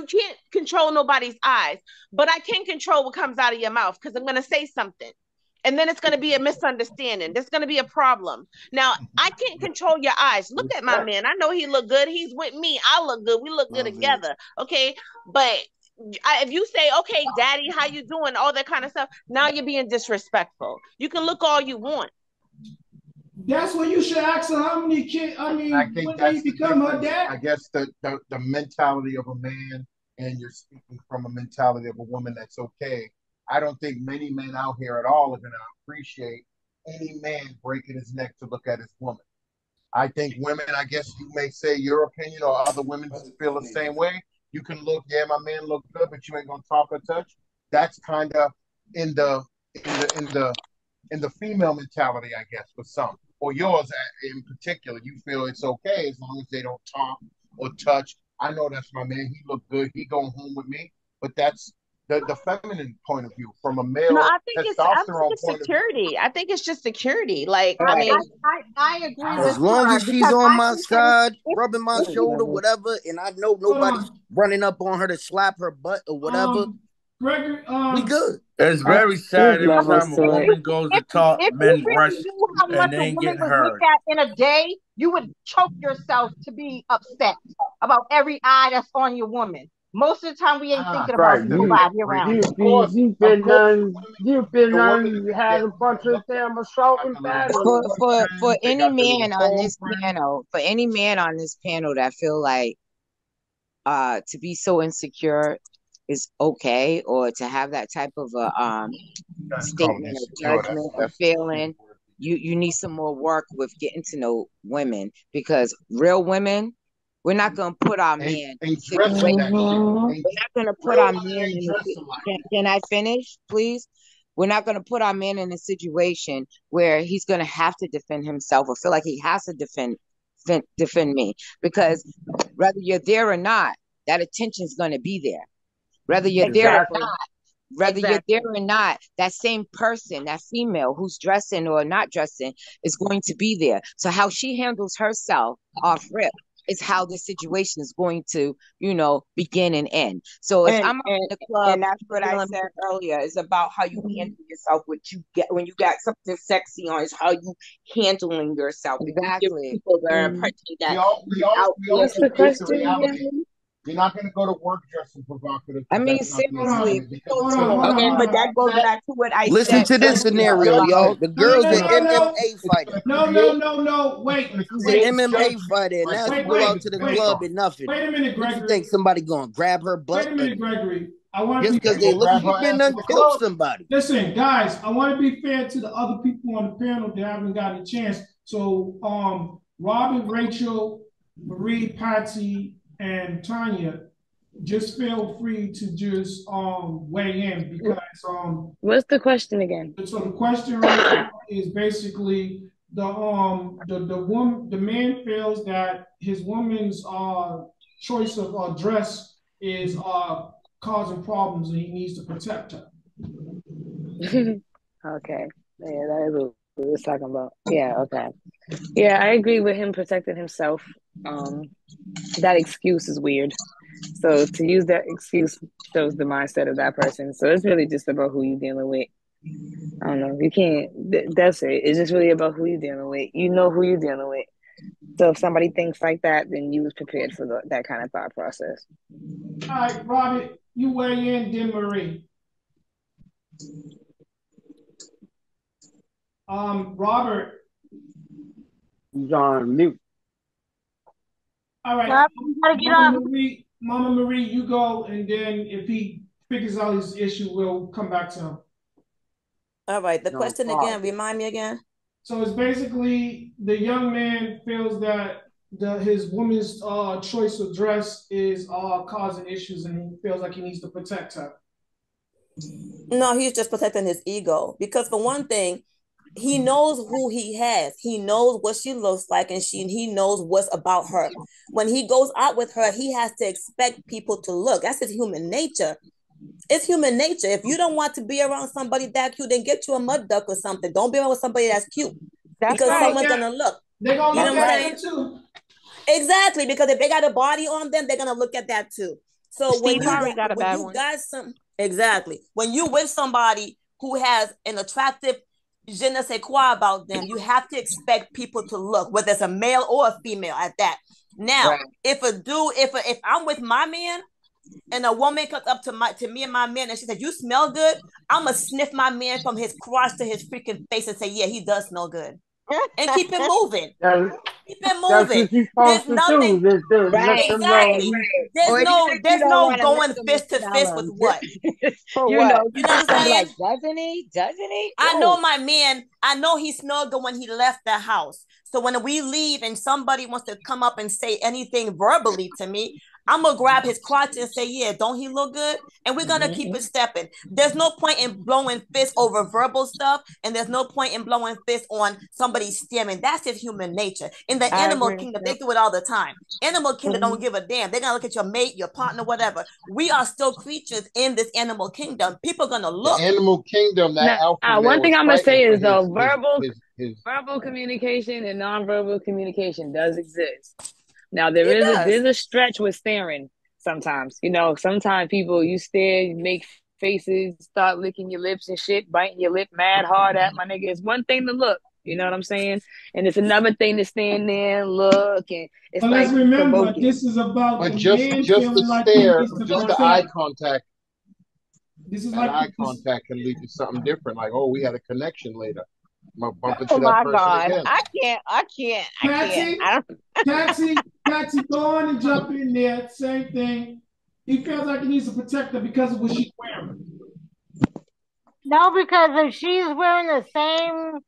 can't control nobody's eyes, but I can control what comes out of your mouth, because I'm going to say something, and then it's going to be a misunderstanding. There's going to be a problem. Now I can't control your eyes. Look at my man. I know he look good. He's with me. I look good. We look good together. Okay, but if you say, "Okay, daddy, how you doing?" all that kind of stuff, now you're being disrespectful. You can look all you want. That's when you should ask her how many kids. I mean, I think when that's they become her dad. I guess the mentality of a man, and you're speaking from a mentality of a woman that's okay. I don't think many men out here at all are going to appreciate any man breaking his neck to look at his woman. I think women, I guess you may say your opinion, or other women feel the same way. You can look, yeah, my man look good, but you ain't gonna talk or touch. That's kind of in the in the female mentality, I guess, for some, or yours in particular. You feel it's okay as long as they don't talk or touch. I know that's my man. He look good. He going home with me. But that's the feminine point of view. From a male No, I think testosterone it's point of view. security. I think it's just security. Like, I, I mean, I agree As with long her as she's because on I my think that side, rubbing my shoulder, whatever, and I know nobody's running up on her to slap her butt or whatever, Gregory, we good. It's very sad every time a woman goes to talk, if you men really rush knew how much and they a ain't woman getting would look heard. at in a day, you would choke yourself to be upset about every eye that's on your woman. Most of the time, we ain't thinking about Right. nobody around. You've been had a bunch of damn assault and battery. For any man on this panel, that feel like to be so insecure is okay, or to have that type of a statement of judgment or feeling, you need some more work with getting to know women, because real women, we're not going to put our man in a situation. We're not going to put our man in can I finish, please? We're not going to put our man in a situation where he's going to have to defend himself or feel like he has to defend me, because whether you're there or not, that attention's going to be there. Whether you're there or not, you're there or not, that same person, that female who's dressing or not dressing, is going to be there. So how she handles herself off rip is how the situation is going to, begin and end. So if I'm in the club, and that's what I said earlier, is about how you handle yourself. What you get when you got something sexy on is how you handling yourself. Exactly. People that are impression that we also face the reality. You're not going to go to work dressing provocative. I mean, seriously. Okay, but that goes back to what I Listen said. to this scenario, y'all. The girl's an MMA fighter. No. Wait. She's an MMA fighter. And now she go out to the club and nothing. Wait a minute, Gregory. What you think? Somebody going to grab her butt? Wait a minute, Gregory. I want to just because they look, she been done killed somebody. Listen, guys, I want to be fair to the other people on the panel that haven't gotten a chance. So, Robin, Rachel, Marie, Patsy, and Tanya, just feel free to just weigh in because what's the question again? so the question right now is basically the woman, the man feels that his woman's choice of dress is causing problems and he needs to protect her. Okay. Yeah, that is what we was talking about. Yeah, okay. Yeah, I agree with him protecting himself. That excuse is weird. So to use that excuse shows the mindset of that person. So it's really just about who you're dealing with. I don't know. You can't. That's it. It's just really about who you're dealing with. You know who you're dealing with. So if somebody thinks like that, then you was prepared for that kind of thought process. All right, Robert, you weigh in, then Marie. Robert. He's on mute. All right, Rob, you gotta get off. Mama Marie, you go, and then if he figures out his issue, we'll come back to him. All right. The question again, remind me again. So it's basically the young man feels that his woman's choice of dress is causing issues, and he feels like he needs to protect her. No, he's just protecting his ego because for one thing, he knows who he has. He knows what she looks like, and he knows what's about her. When he goes out with her, he has to expect people to look. That's his human nature. It's human nature. If you don't want to be around somebody that cute, then get you a mud duck or something. Don't be around with somebody that's cute. That's because right. someone's gonna look. They're gonna You look know what I'm at saying? it too. Exactly, because if they got a body on them, they're gonna look at that too. So when Steve Harvey got a bad one. Exactly, when you with somebody who has an attractive je ne sais quoi about them, you have to expect people to look, whether it's a male or a female at that. Now, Right. if I'm with my man and a woman comes up to me and my man and she said, "You smell good," I'm gonna sniff my man from his crotch to his freaking face and say, "Yeah, he does smell good," and keep it moving. Keep it That's moving. what you're There's supposed to nothing. do. Just let them know. Exactly. There's You don't no want to lick going them and fist to smell fist with them. what. For You what? know, You know what just I'm gonna be saying? like, doesn't he? Doesn't he? I know my man. I know he smelled good when he left the house. So when we leave and somebody wants to come up and say anything verbally to me, I'm gonna grab his crotch and say, "Yeah, don't he look good?" And we're gonna keep it stepping. There's no point in blowing fists over verbal stuff, and there's no point in blowing fists on somebody staring. That's just human nature. In the I animal agree. kingdom, they do it all the time. Animal kingdom don't give a damn. They're gonna look at your mate, your partner, whatever. We are still creatures in this animal kingdom. People are gonna look. The animal kingdom, that alpha male One thing was I'm gonna say fighting is for verbal communication and nonverbal communication does exist. Now there It is does. there's a stretch with staring sometimes. You know, sometimes people you stare, you make faces, start licking your lips and shit, biting your lip mad hard at my nigga. It's one thing to look, you know what I'm saying? And it's another thing to stand there and look, and it's But like let's remember, provoking. this is about But the just man the feeling like he stare, needs to just the eye protect. contact. This is That like eye contact can lead to something different. Like, oh, we had a connection later. I'm gonna bump Oh into that my person God. again. I can't. Patsy, I don't Patsy, go on and jump in there. Same thing. He feels like he needs to protect her because of what she's wearing. No, because if she's wearing the same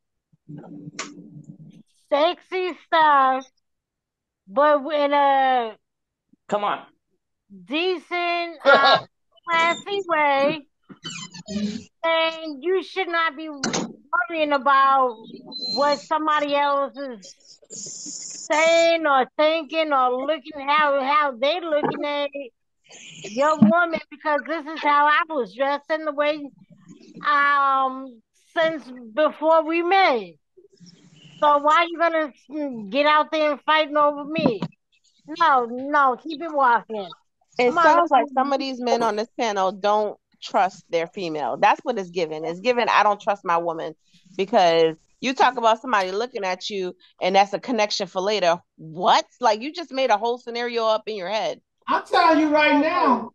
sexy stuff, but in a come on. decent, classy way, then you should not be worrying about what somebody else is saying or thinking or looking how they looking at your woman, because this is how I was dressed in the way since before we met. So why you gonna get out there and fighting over me? No, keep it walking. It Come on, sounds like some of these men on this panel don't trust their female. That's what it's given. It's given, I don't trust my woman, because you talk about somebody looking at you and that's a connection for later. What? Like, you just made a whole scenario up in your head. I'm telling you right now,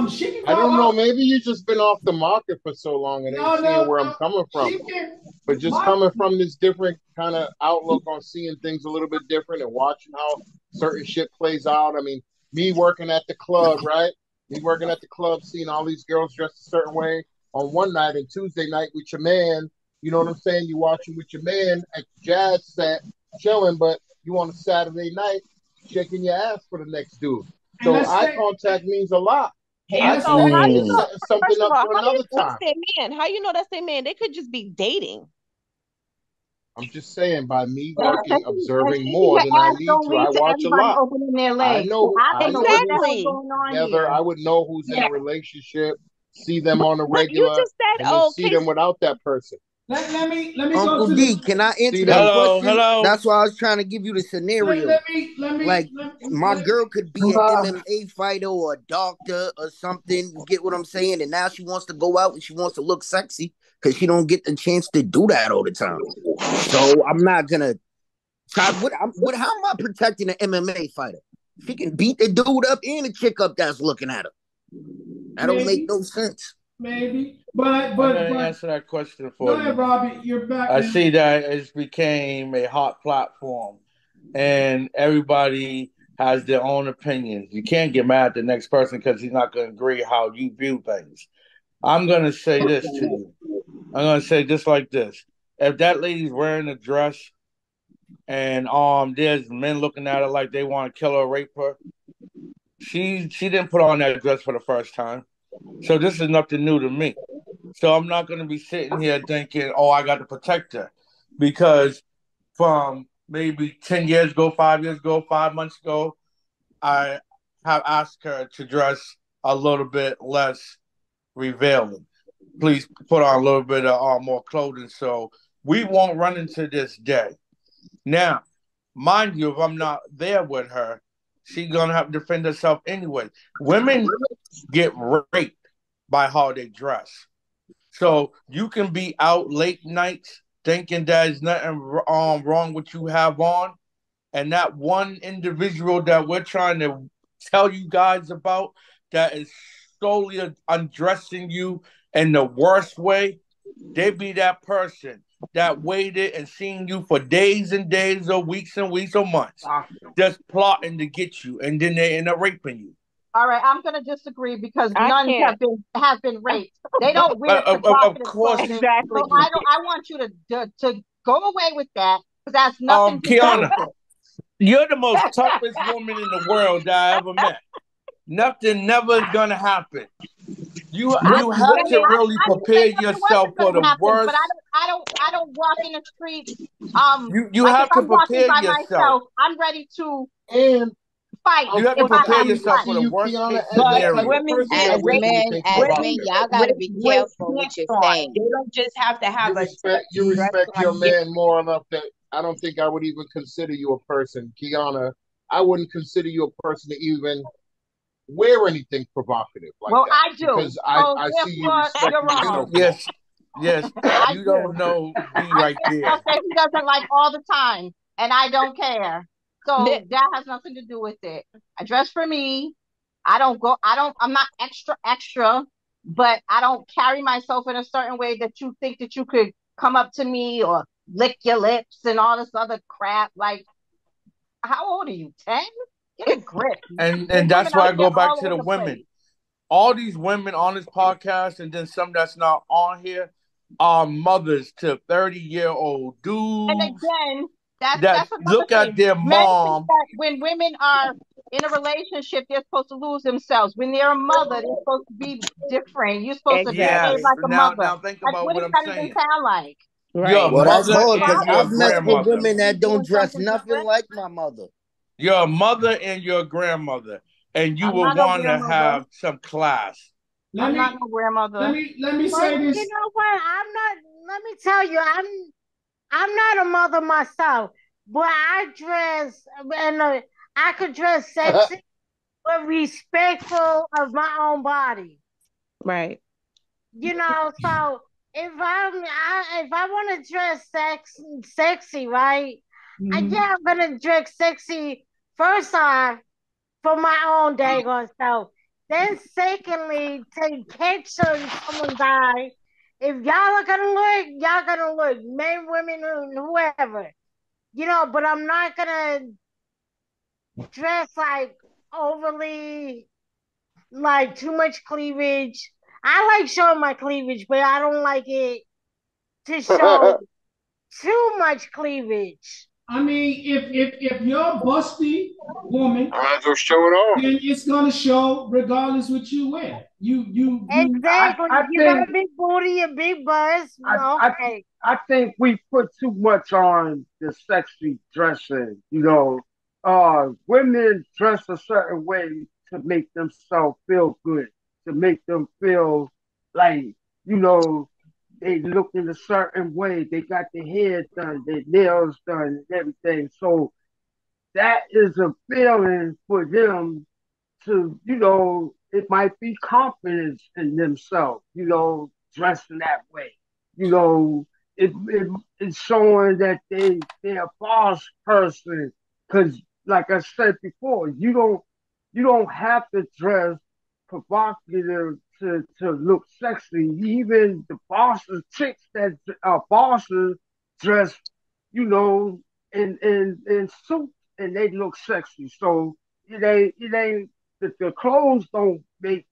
she can go I don't know. out. Maybe you just been off the market for so long and ain't seeing where I'm coming from. But just coming from this different kind of outlook on seeing things a little bit different and watching how certain shit plays out. I mean, me working at the club, right? Me working at the club, seeing all these girls dressed a certain way on one night, and Tuesday night with your man. You know what I'm saying? You watching with your man at the jazz set, chilling, but you on a Saturday night shaking your ass for the next dude. So eye contact means a lot. Yeah, I so think how you it's know? setting something First of up all, for how do you another know time. that's their man? How you know that's their man? They could just be dating. I'm just saying, by me And walking, observing especially more your than I ass need don't to. I lead to watch a everybody lot. opening their I legs. So know I don't know what the hell's Exactly. going on together. here. I would know who's in a relationship, see them on a But you regular, just said, and then oh, see Casey. them without that person. Let me go Uncle to D, the. can I answer See that them. question? Hello. That's why I was trying to give you the scenario. Like, my girl could be an MMA fighter or a doctor or something. You get what I'm saying? And now she wants to go out and she wants to look sexy because she don't get the chance to do that all the time. So I'm not gonna try. How am I protecting an MMA fighter? She can beat the dude up and the chick up that's looking at her. That don't make no sense. Maybe, I'm gonna answer that question for go you. ahead, Robbie. You're back. I now. see that it's became a hot platform, and everybody has their own opinions. You can't get mad at the next person because he's not going to agree how you view things. I'm going to say this to you. I'm going to say just like this: if that lady's wearing a dress and there's men looking at her like they want to kill her, rape her, she didn't put on that dress for the first time. So this is nothing new to me. So I'm not going to be sitting here thinking, oh, I got to protect her. Because from maybe 10 years ago, 5 years ago, 5 months ago, I have asked her to dress a little bit less revealing. Please put on a little bit of more clothing so we won't run into this day. Now, mind you, if I'm not there with her, she's going to have to defend herself anyway. Women get raped by how they dress. So you can be out late nights thinking there's nothing wrong with you have on, and that one individual that we're trying to tell you guys about that is solely undressing you in the worst way, they be that person that waited and seen you for days and days or weeks and weeks or months, just plotting to get you, and then they end up raping you. All right, I'm gonna disagree because I nuns can't. have been raped. They don't wear Of provocative course. clothing. Exactly. So I want you to go away with that because that's nothing to do Kiana, with it. you're the most toughest woman in the world that I ever met. Nothing never is gonna happen. You have to really I didn't prepare say nothing yourself wasn't for gonna the happen, but worst. I don't walk in the street You like if have to I'm walking prepare by yourself. myself, I'm ready to And fight You have to if I prepare have to yourself fight. for the you, worst Kiana, case as But that type scenario. of women, person as that Rape, makes men, anything as rape, men, provocative. y'all gotta rape, be rape careful what pants you're on. saying. They don't just have to have a You sexy dress respect your on. Yeah, man more enough that I don't think I would even consider you a person, Kiana. I wouldn't consider you a person to even wear anything provocative like Well, that I do. because So I see you therefore, you're respecting yourself wrong. more. Yes. I You don't do. know D I right think there. he'll say he doesn't like all the time, and I don't care. So that has nothing to do with it. I dress for me. I'm not extra, extra, but I don't carry myself in a certain way that you think that you could come up to me or lick your lips and all this other crap. Like, how old are you? 10? Get a grip. And There's women that's why out I here go back all to over the the women. place. All these women on this podcast, and then some that's not on here, are mothers to 30-year-old And dudes again, that's that another look at thing. their Men think mom. that when women are in a relationship, they're supposed to lose themselves. When they're a mother, they're supposed to be different. You're supposed to behave Yes. like a mother. Now think Like, about what what does I'm that even saying. sound like? You're a Well, that's mother hard and because you're a I've messed with grandmother. women that don't Doing dress something nothing different? like my mother. You're a mother and you're a grandmother, and you I'm will not no want to grandmother. have some class. I'm not no grandmother. Let me Well, say you this. know what? I'm not. Let me tell you, I'm not a mother myself, but I dress and I could dress sexy but respectful of my own body. Right. You know, so if I want to dress sexy, right? Yeah, I'm gonna dress sexy first off for my own daggone self. Then secondly, to catch someone's eye. If y'all are gonna look, y'all gonna look, men, women, whoever. You know, but I'm not gonna dress like overly, like too much cleavage. I like showing my cleavage, but I don't like it to show too much cleavage. I mean, if you're a busty woman, I might as well show it off. then it's gonna show regardless what you wear. Exactly. I You got think a big booty, a big bust. Okay. I think we put too much on the sexy dressing. You know, women dress a certain way to make themselves feel good, to make them feel like, you know, they look in a certain way. They got their hair done, their nails done, and everything. So that is a feeling for them to, you know, it might be confidence in themselves, you know, dressing that way. You know, it's showing that they're a boss person. Cause like I said before, you don't have to dress provocative to look sexy. Even the bosses, chicks that are bosses dress, you know, in suits and they look sexy. So it ain't the clothes don't make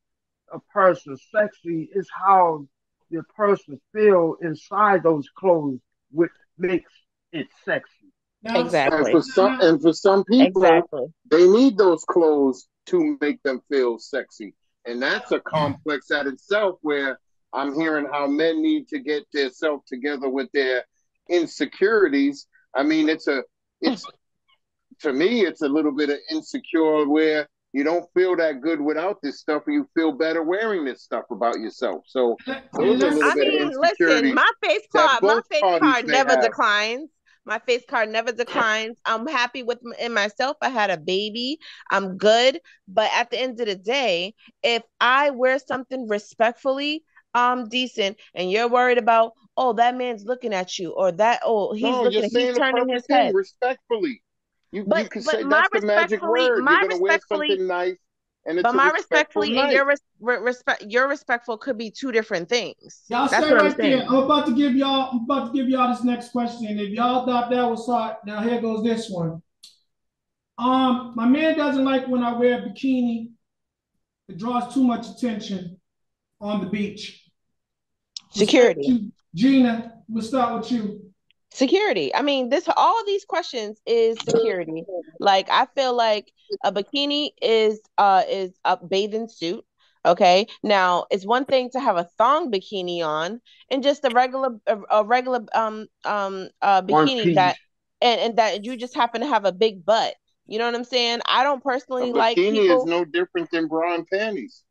a person sexy. It's how the person feel inside those clothes, which makes it sexy. Now, Exactly. And for some people, Exactly. they need those clothes to make them feel sexy. And that's a complex at itself where I'm hearing how men need to get their self together with their insecurities. I mean, it's to me, it's a little bit of insecure where you don't feel that good without this stuff, and you feel better wearing this stuff about yourself. So those are a little I bit of mean, listen, insecurities that my both face parties card may never have. declines. My face card never declines. I'm happy with in myself. I had a baby. I'm good. But at the end of the day, if I wear something respectfully, I'm decent, and you're worried about, oh, that man's looking at you, or that, oh, No, you're he's saying the turning his perfect thing, head. respectfully. You can But say that's the magic word. You're gonna wear something nice, and it's but a my respectful respectfully and night. your respectful could be two different things. y'all That's stay what I'm right there. saying. I'm about to give y'all this next question. If y'all thought that was hard, now here goes this one. My man doesn't like when I wear a bikini. It draws too much attention on the beach. We'll start with Security. you, Gina. We'll start with you. Security. I mean, this all these questions is security. Like I feel like a bikini is a bathing suit. Okay. Now it's one thing to have a thong bikini on and just a regular One bikini piece. that and that you just happen to have a big butt. You know what I'm saying? I don't A personally like bikini is people. no different than bra and panties.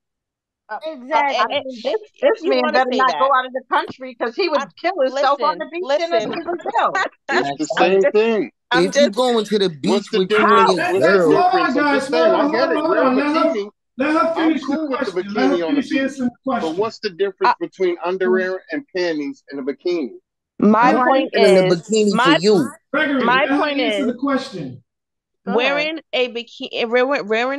Exactly. And if This you man want to better say not that, go out of the country because he would kill himself on listen, the beach listen. in Brazil. It's the I'm same just, thing. I'm If you just going to the What's beach the with you and difference? your Let, What's the let, hold girl, on, difference? I'm guys. just saying. Hold I on, hold get on, it. hold Wear a on. bikini. Let her I'm finish the cool with the question. Let bikini her on the finish beach. answering the But question. what's the difference between underwear and panties and a bikini? my Let her point finish. and then the is bikini for my you. Gregory, my let point her answer is the question. Go ahead. wearing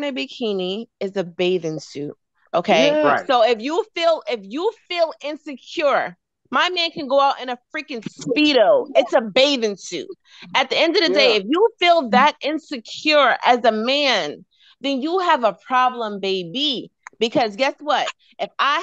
a bikini is a bathing suit. Okay. Yeah. Right. So if you feel insecure, my man can go out in a freaking speedo. It's a bathing suit. At the end of the day, Yeah. if you feel that insecure as a man, then you have a problem, baby. Because guess what? If I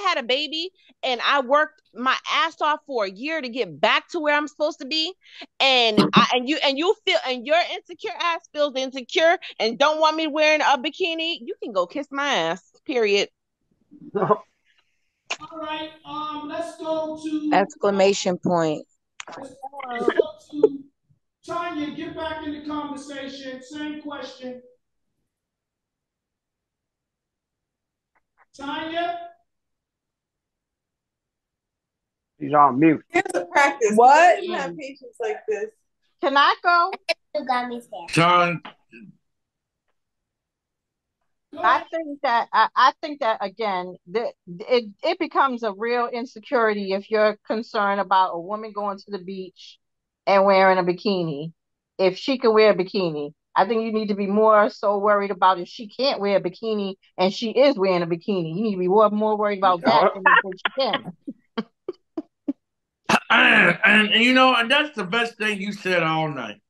had a baby and I worked my ass off for a year to get back to where I'm supposed to be, and you feel and your insecure ass feels insecure and don't want me wearing a bikini, you can go kiss my ass. Period. All right. Let's go to Exclamation point. let's go to Tanya. Get back in the conversation. Same question. Tanya. She's on mute. Practice. What? You have patience like this. Can I go? John, I think that again, it becomes a real insecurity if you're concerned about a woman going to the beach and wearing a bikini. If she can wear a bikini, I think you need to be more so worried about if she can't wear a bikini and she is wearing a bikini. You need to be more worried about that than she can. and you know, and that's the best thing you said all night.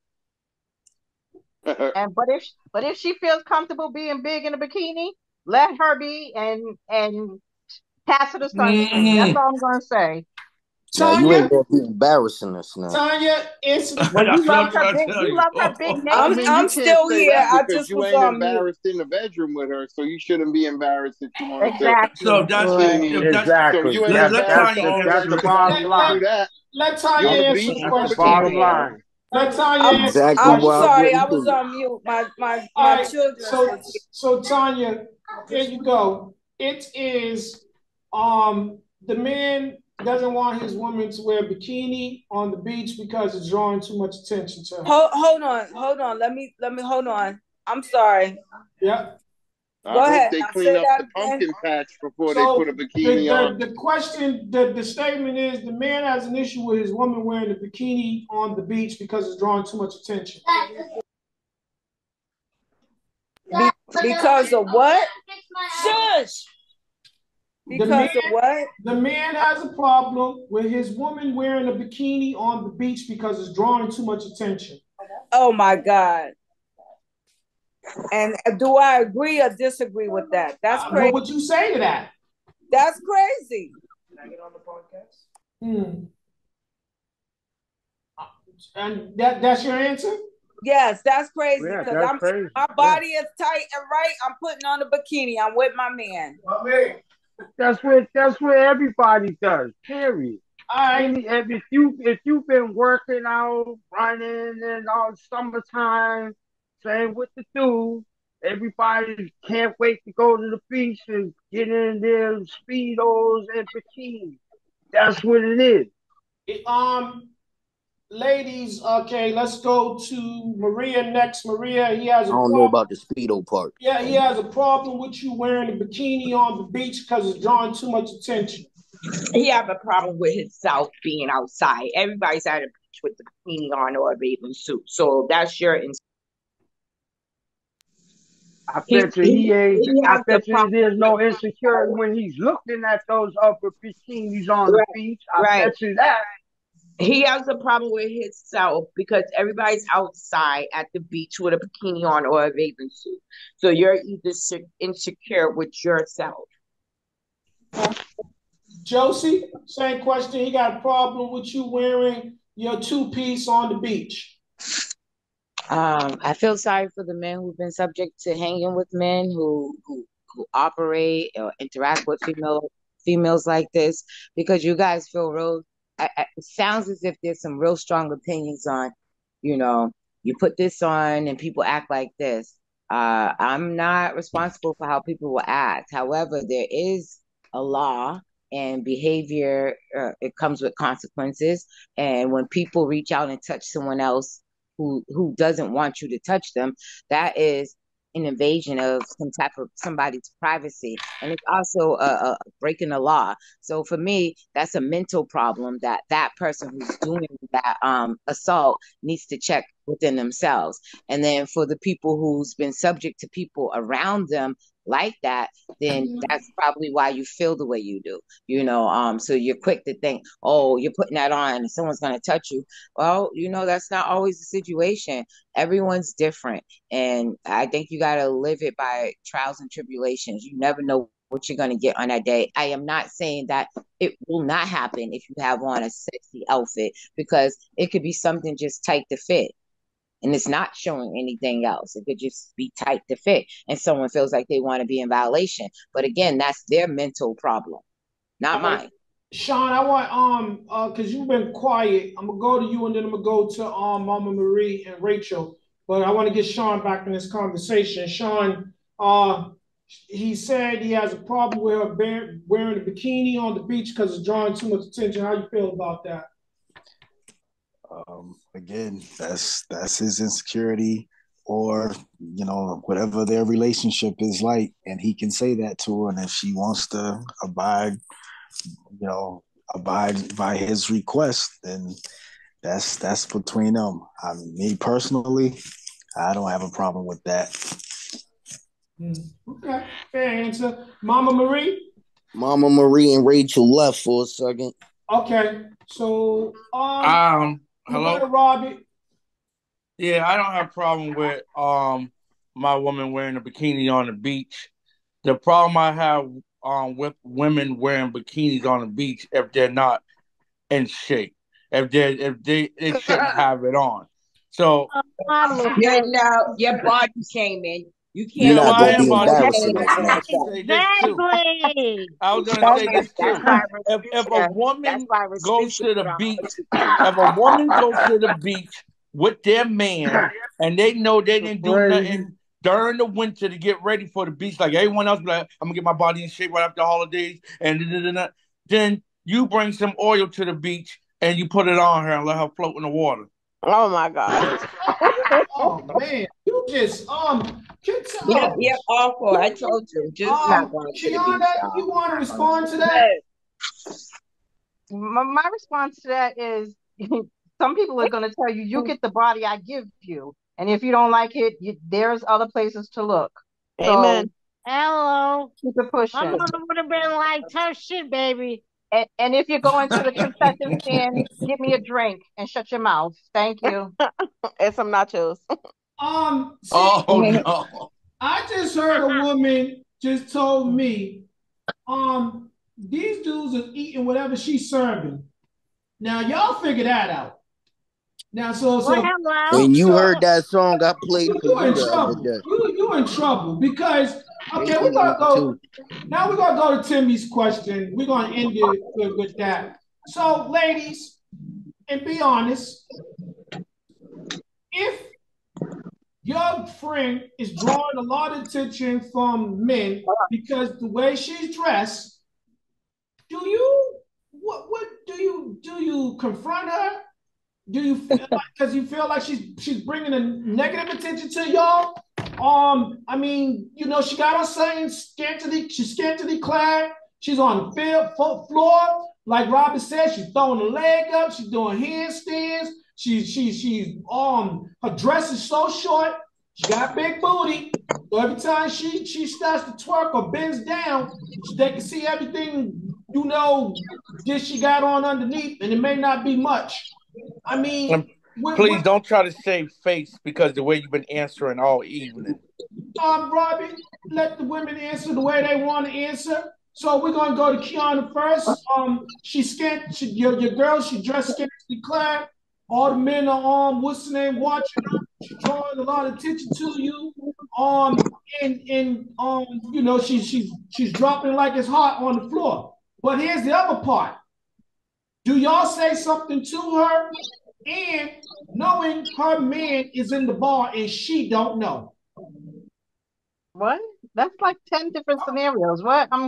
And but if she feels comfortable being big in a bikini, let her be and pass her the sunscreen. That's Mhm. all I'm gonna say. Now you Tanya, ain't gonna be embarrassing us now. Tanya, answer the Well, you That's what love I'm her trying to big. tell You you. love her big I name. mean, you I'm can't still say here. that I because just you was ain't on mute. embarrassed in the bedroom with her, so you shouldn't be embarrassed if you wanted to So Exactly. that's see. if that's So Exactly. you ain't let embarrassed Tanya on the That's answer the bed it. if you bottom wanted to do line. that let Tanya on the answer beach the That's with the the question. bottom bikini on. line. Let Tanya I'm answer the Exactly I'm why I question. sorry, I wouldn't was do it. on mute. My All right, children so was here. so Tanya, here you go. It is the man doesn't want his woman to wear a bikini on the beach because it's drawing too much attention to her. Hold on. Let me hold on. I'm sorry. Yep. I Go hope ahead. they Now clean say up that the again. pumpkin patch before they put a So bikini on. the question, the statement is the man has an issue with his woman wearing a bikini on the beach because it's drawing too much attention. Because of what? Shush. Because of what? The man has a problem with his woman wearing a bikini on the beach because it's drawing too much attention. Oh my God. And do I agree or disagree with that? That's crazy. What would you say to that? That's crazy. Can I get on the podcast? And that's your answer? Yes, that's crazy Yeah, because that's crazy. my body is tight and right. I'm putting on a bikini. I'm with my man. That's what everybody does. Period. All right. And if you've been working out, running, and all summertime, same with the dude. Everybody can't wait to go to the beach and get in their speedos and bikinis. That's what it is. Ladies, okay, let's go to Maria next. Maria, he has I a don't know problem. about the speedo part. Yeah, he has a problem with you wearing a bikini on the beach because it's drawing too much attention. He have a problem with himself being outside. Everybody's at a beach with the bikini on or a bathing suit. So that's your I bet you I has the bet you problem there's with no insecurity when he's looking at those upper bikinis on the beach. I right. bet you that. He has a problem with himself because everybody's outside at the beach with a bikini on or a bathing suit. So you're either insecure with yourself. Josie, same question. He got a problem with you wearing your two-piece on the beach. I feel sorry for the men who've been subject to hanging with men who operate or interact with females like this, because you guys feel real. It sounds as if there's some real strong opinions on, you know, you put this on and people act like this. I'm not responsible for how people will act. However, there is a law and behavior. It comes with consequences. And when people reach out and touch someone else who doesn't want you to touch them, that is an invasion of some type of somebody's privacy, and it's also a breaking the law. So for me, that's a mental problem that that person who's doing that assault needs to check within themselves. And then for the people who's been subject to people around them like that, then that's probably why you feel the way you do, so you're quick to think, oh, you're putting that on and someone's going to touch you. Well, that's not always the situation. Everyone's different, and I think you got to live it by trials and tribulations. You never know what you're going to get on that day. I am not saying that it will not happen if you have on a sexy outfit, because it could be something just tight to fit and it's not showing anything else. It could just be tight to fit and someone feels like they want to be in violation. But again, that's their mental problem, not mine. Sean, I want because you've been quiet. I'm gonna go to you and then I'm gonna go to Mama Marie and Rachel. But I want to get Sean back in this conversation. Sean, he said he has a problem with her wearing a bikini on the beach because it's drawing too much attention. How you feel about that? Again, that's his insecurity, or whatever their relationship is like, and he can say that to her, and if she wants to abide by his request, then that's between them. Me personally, I don't have a problem with that. Okay, fair answer. Mama Marie? Mama Marie and Rachel left for a second. Okay, so hello, go to Robbie. Yeah, I don't have a problem with my woman wearing a bikini on the beach. The problem I have with women wearing bikinis on the beach, if they're not in shape. If they shouldn't have it on. So Yeah, now your body shaming. You You're can't yeah, not well, I gonna am be control body the shaming, embarrassing pain but us and I now. was gonna stuff. say this too. Exactly. I was gonna That's say why, this that's too. why If a Respucia, that's woman why goes Respucia to the put on beach, what she put on. if a woman goes to the beach with their man and they know they didn't do Crazy. nothing during the winter to get ready for the beach, like everyone else, be like, I'm gonna get my body in shape right after the holidays, and then you bring some oil to the beach and you put it on her and let her float in the water. Oh my God. Oh man, you just Yep, yep, awful. I told you, just not going to the beach, Kiana, y'all. you want to Not going respond to to the that? beach. My response to that is some people are going to tell you, you get the body I give you. And if you don't like it, there's other places to look. So Amen. Hello. keep it My pushing. mother would have been like, tough shit, baby. And if you're going to the concession stand, give me a drink and shut your mouth. Thank you. And some nachos. See, Oh no. I just heard a woman just told me, these dudes are eating whatever she's serving. Now y'all figure that out. Now, Well, hello. And you so heard that song I played for you you in the other trouble. day. You in trouble because okay, we're gonna go 1982. now. We're gonna go to Timmy's question. We're gonna end it with that. So, ladies, and be honest, if your friend is drawing a lot of attention from men because the way she's dressed, do you what do you confront her? Do you feel like because you feel like she's bringing a negative attention to y'all? I mean, you know, she got her saying she's scantily clad. She's on the floor, like Robin said. She's throwing a leg up. She's doing handstands. She's her dress is so short. She got big booty. So every time she starts to twerk or bends down, they can see everything, you know, that she got on underneath, and it may not be much. I mean, And please don't try to save face because the way you've been answering all evening. Robbie, let the women answer the way they want to answer. So we're gonna go to Kiana first. Your girl, she dressed scantily clad. All the men are what's the name, watching her. She's drawing a lot of attention to you. You know, she's dropping like it's hot on the floor. But here's the other part. Do y'all say something to her? And knowing her man is in the bar and she don't know. What? That's like 10 different scenarios. What? That's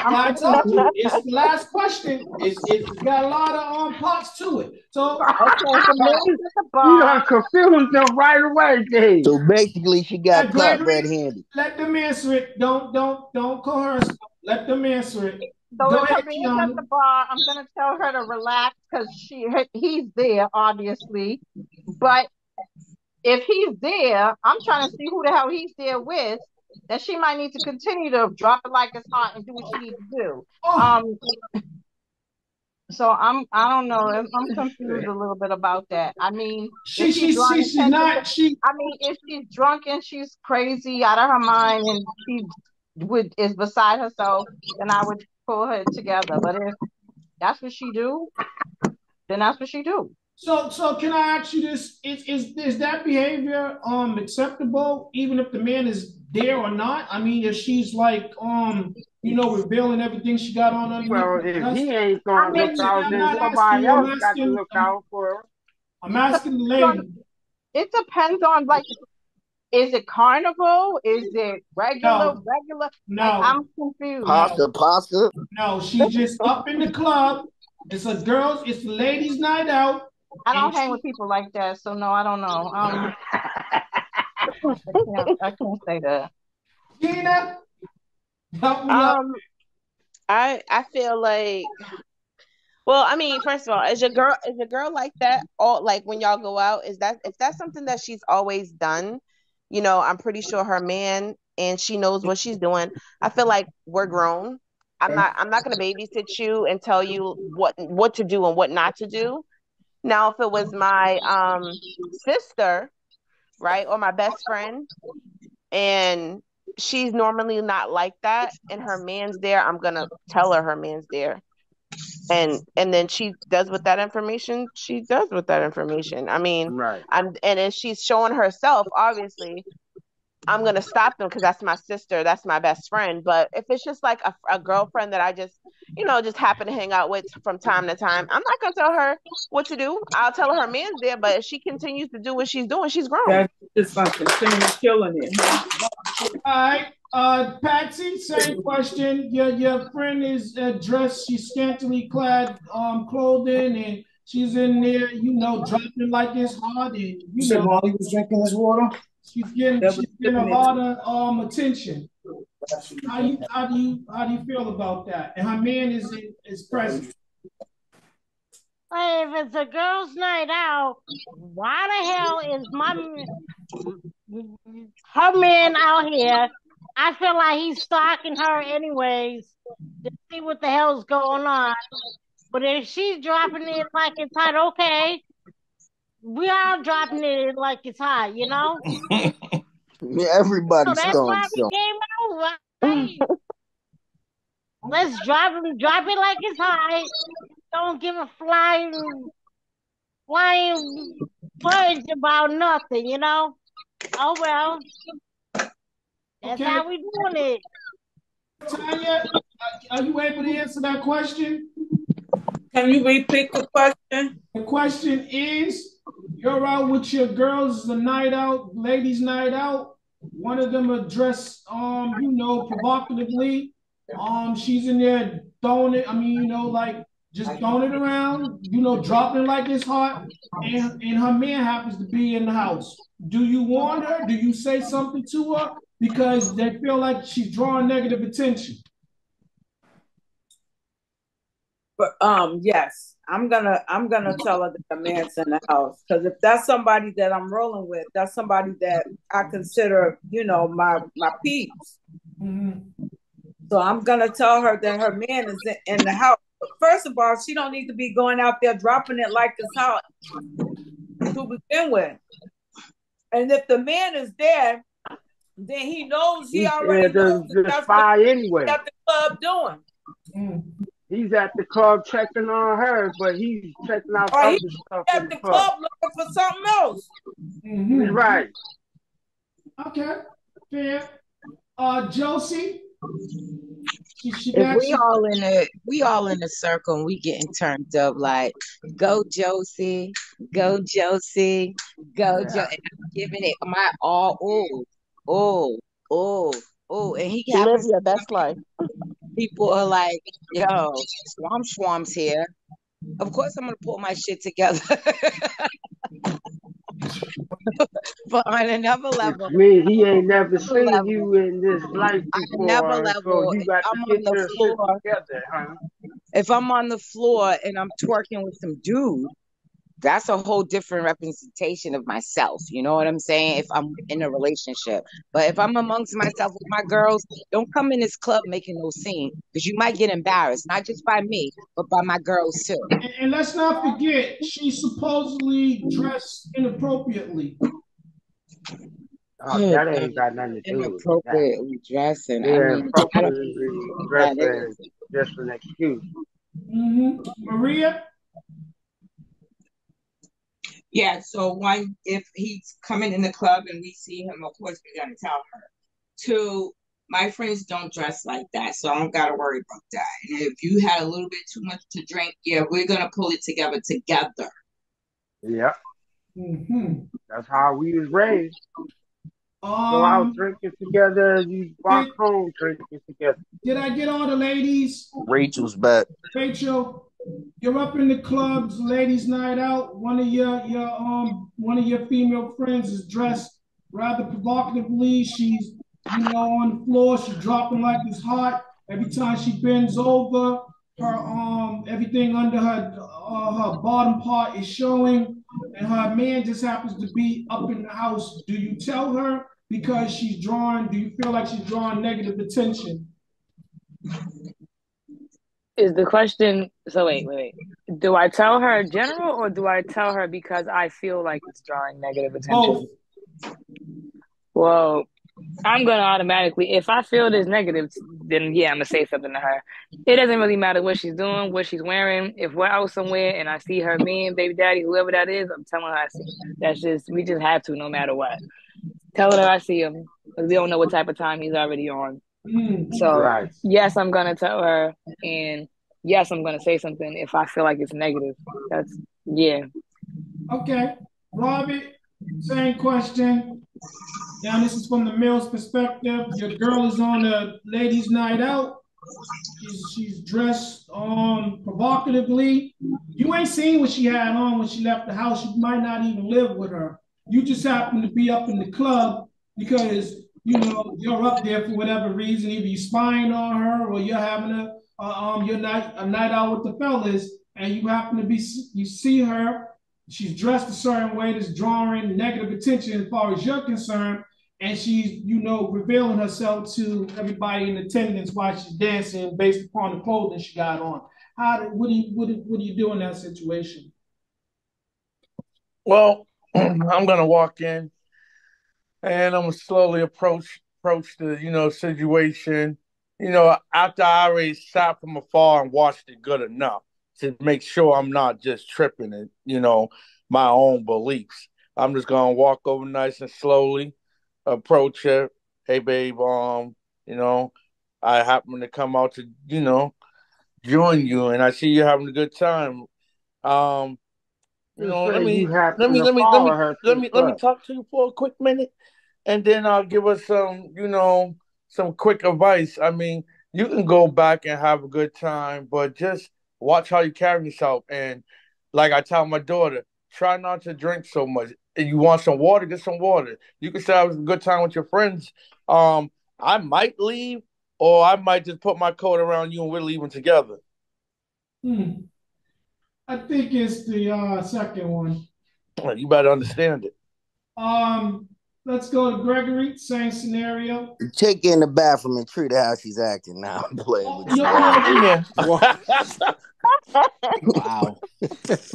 why I told you it's the last question. It's got a lot of parts to it. So okay, the man is at the You done bar. confused them right away, Dave. So basically, she got caught Gregory, red-handed. let them answer it. Don't coerce them. Let them answer it. So Go if her ahead, man's at the Kiana. bar, I'm gonna tell her to relax because he's there, obviously. But if he's there, I'm trying to see who the hell he's there with. That she might need to continue to drop it like it's hot and do what she needs to do. Oh, So I don't know. I'm confused a little bit about that. I mean, if she's drawing she's attention to, not she. I mean, if she's drunk and she's crazy out of her mind and she is beside herself, then I would pull her together. But if that's what she do, then that's what she do. So can I ask you this? Is that behavior acceptable even if the man is there or not? I mean, if she's like you know, revealing everything she got on underneath Well, the if dress. he ain't I gonna look mean, out, I'm then not asking somebody you. else got to look out for her. I'm asking the lady. it depends on like, is it carnival? Is it regular? No, Regular? Like no, I'm confused. Pasta. no. She's just up in the club. It's a ladies' night out. I don't hang with people like that, so no, I don't know. I can't say that. Gina, help me out. I feel like, well, I mean, first of all, is your girl like that? All like when y'all go out, is that if that's something that she's always done, you know, I'm pretty sure her man and she knows what she's doing. I feel like we're grown. I'm not gonna babysit you and tell you what to do and what not to do. Now, if it was my sister, right, or my best friend, and she's normally not like that, and her man's there, I'm gonna tell her man's there. And then she does with that information. She does with that information. I mean, Right. and if she's showing herself, obviously, I'm gonna stop them because that's my sister, that's my best friend. But if it's just like a girlfriend that I just, just happen to hang out with from time to time, I'm not gonna tell her what to do. I'll tell her man's there, but if she continues to do what she's doing, she's grown. That's just like continue killing it. All right. Patsy, same question. Your friend is dressed, she's scantily clad clothing, and she's in there, dropping like it's hot, and You said Molly was drinking this water? she's getting a lot of attention. How do you feel about that? And her man is present. Hey, if it's a girls' night out, why the hell is her man out here? I feel like he's stalking her anyways to see what the hell's going on. But if she's dropping it like it's hot, okay, we are dropping it like it's hot, Yeah, everybody's so that's why we came out, right? Let's drop it like it's hot. Don't give a flying fudge about nothing, Oh well. That's how we doing it. Tanya, are you able to answer that question? Can you repeat the question? The question is, you're out with your girls, it's a night out, ladies' night out. One of them are dressed, provocatively. She's in there throwing it. Like just throwing it around. Dropping it like it's hot. And her man happens to be in the house. Do you warn her? Do you say something to her because they feel like she's drawing negative attention? But yes, I'm gonna tell her that the man's in the house, because if that's somebody that I'm rolling with, that's somebody that I consider, my peeps. Mm-hmm. So I'm gonna tell her that her man is in the house. But first of all, she don't need to be going out there dropping it like it's hot to begin with. And if the man is there, then he knows he already knows that's what anyway. He's at the club doing. He's at the club checking on her, but he's checking out or other he's stuff at the club looking for something else. Mm-hmm. Right. Okay. Fair. Josie. If we all in a circle and we getting turned up like, go Josie, go Josie, go Josie. And I'm giving it my all. And he live your best life. People are like, yo, Swam's here. Of course I'm gonna pull my shit together. But on another level, he ain't never seen you in this life before, so you got to get your shit together, huh? If I'm on the floor and I'm twerking with some dude, that's a whole different representation of myself. You know what I'm saying? If I'm in a relationship. But if I'm amongst myself with my girls, don't come in this club making no scene, because you might get embarrassed, not just by me, but by my girls too. And let's not forget, she's supposedly dressed inappropriately. Oh, that ain't got nothing to do with inappropriately dressing. Yeah, I mean, appropriately dressing, just an excuse. Mm-hmm. Maria? Yeah, so one, if he's coming in the club and we see him, of course we're gonna tell her. Two, my friends don't dress like that, so I don't gotta worry about that. And if you had a little bit too much to drink, yeah, we're gonna pull it together. Yeah. Mm-hmm. That's how we was raised. Go out drinking together, you walk home drinking together. Did I get all the ladies? Rachel's back. Rachel, you're up in the clubs, ladies' night out. One of your female friends is dressed rather provocatively. She's on the floor. She's dropping like it's hot. Every time she bends over, her everything under her bottom part is showing, and her man just happens to be up in the house. Do you tell her because she's drawing? Do you feel like she's drawing negative attention? Is the question, so wait. Do I tell her in general, or do I tell her because I feel like it's drawing negative attention? Both. Well, I'm gonna automatically, if I feel there's negative, then yeah, I'm gonna say something to her. It doesn't really matter what she's doing, what she's wearing. If we're out somewhere and I see her, me and baby daddy, whoever that is, I'm telling her I see him. That's just, we just have to, no matter what. Telling her I see him because we don't know what type of time he's already on. So Right. yes, I'm gonna tell her, and yes, I'm gonna say something if I feel like it's negative. That's yeah. Okay, Robert, same question. Now this is from the male's perspective. Your girl is on a ladies' night out. She's dressed provocatively. You ain't seen what she had on when she left the house. You might not even live with her. You just happen to be up in the club because you're up there for whatever reason. Either you spying on her or you're having a night out with the fellas, and you happen to be you see her. She's dressed a certain way that's drawing negative attention as far as you're concerned, and she's revealing herself to everybody in attendance while she's dancing based upon the clothing she got on. What do you do in that situation? Well, I'm gonna walk in and I'm gonna slowly approach the situation. After I already sat from afar and watched it good enough to make sure I'm not just tripping it, my own beliefs. I'm just gonna walk over nice and slowly, approach her. Hey, babe, I happen to come out to join you, and I see you having a good time. Um, Just let say you me happen to follow her to the let me club. talk to you for a quick minute, and then I'll give us some quick advice. I mean, you can go back and have a good time, but just watch how you carry yourself. And like I tell my daughter, try not to drink so much. If you want some water, get some water. You can still have a good time with your friends. I might leave, or I might just put my coat around you and we're leaving together. I think it's the second one. You better understand it. Let's go to Gregory. Same scenario. Take her in the bathroom and treat her how she's acting. Now I'm playing with you. Yeah. Wow.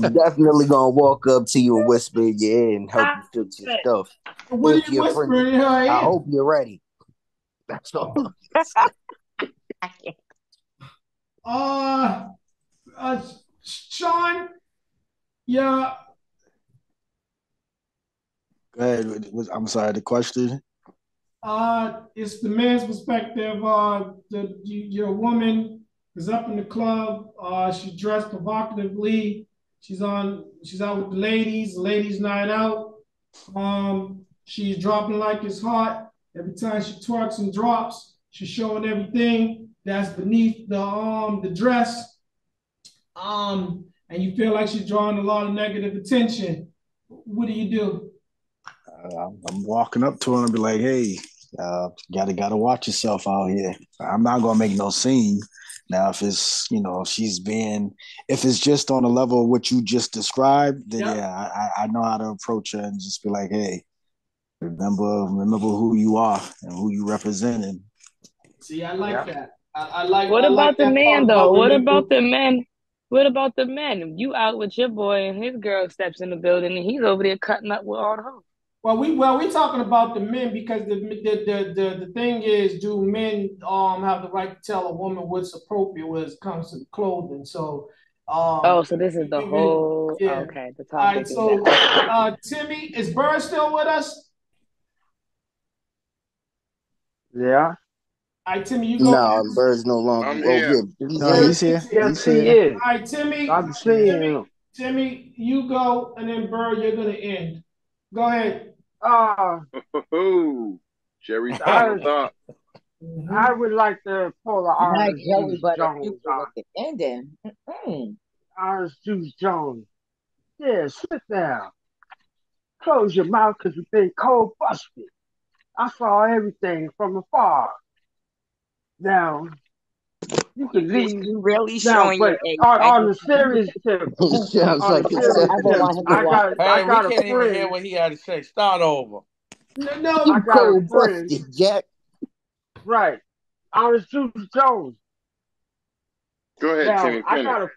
I'm definitely gonna walk up to you and whisper in your ear and help you fix your stuff. What are If you you're whispering friendly. in her I ear? hope you're ready. That's all. Sean, yeah. Go ahead. I'm sorry. The question. It's the man's perspective. Your woman is up in the club. She's dressed provocatively. She's out with the ladies' night out. She's dropping like it's hot. Every time she twerks and drops, she's showing everything that's beneath the dress. And you feel like she's drawing a lot of negative attention. What do you do? I'm walking up to her and be like, "Hey, gotta watch yourself out here. I'm not gonna make no scene. Now, if it's if it's just on the level of what you just described, then yeah, I know how to approach her and just be like, hey, remember who you are and who you representing. See, I like that. I like. What I like about the that part man about though? What about remember. the men? What about the men? You out with your boy and his girl steps in the building and he's over there cutting up with all the hoes. We talking about the men because the thing is, do men have the right to tell a woman what's appropriate when it comes to clothing? So Oh, so this is the even whole yeah. okay. The All right, topic is so that. Okay. Timmy, is Bird still with us? Yeah. All right, Timmy, you go No, next. Bird's no longer. I'm Oh here. yeah, he's No, here. he's here. Yes, He's he here. is. All right, Timmy, I'm seeing him. Timmy, you go, and then Bird, you're gonna end. Go ahead. Cherry's final I thought. I would like to pull an Not Orange Joey, Juice but a Jones people on with the ending. Mm-mm. Orange Juice Jones. Yeah, sit down. Close your mouth because you've been cold busted. I saw everything from afar. Now you can leave. You really Now, showing your but age. on the serious tip, He sounds on like the a serious I don't tip, want him to watch. Hey, I we got a can't even hear friend. what he had to say. Start over. No, I You got a cold friend. busted, Jack. Right, Orange Juice Jones. Go ahead, Now Timmy. I Finish. got a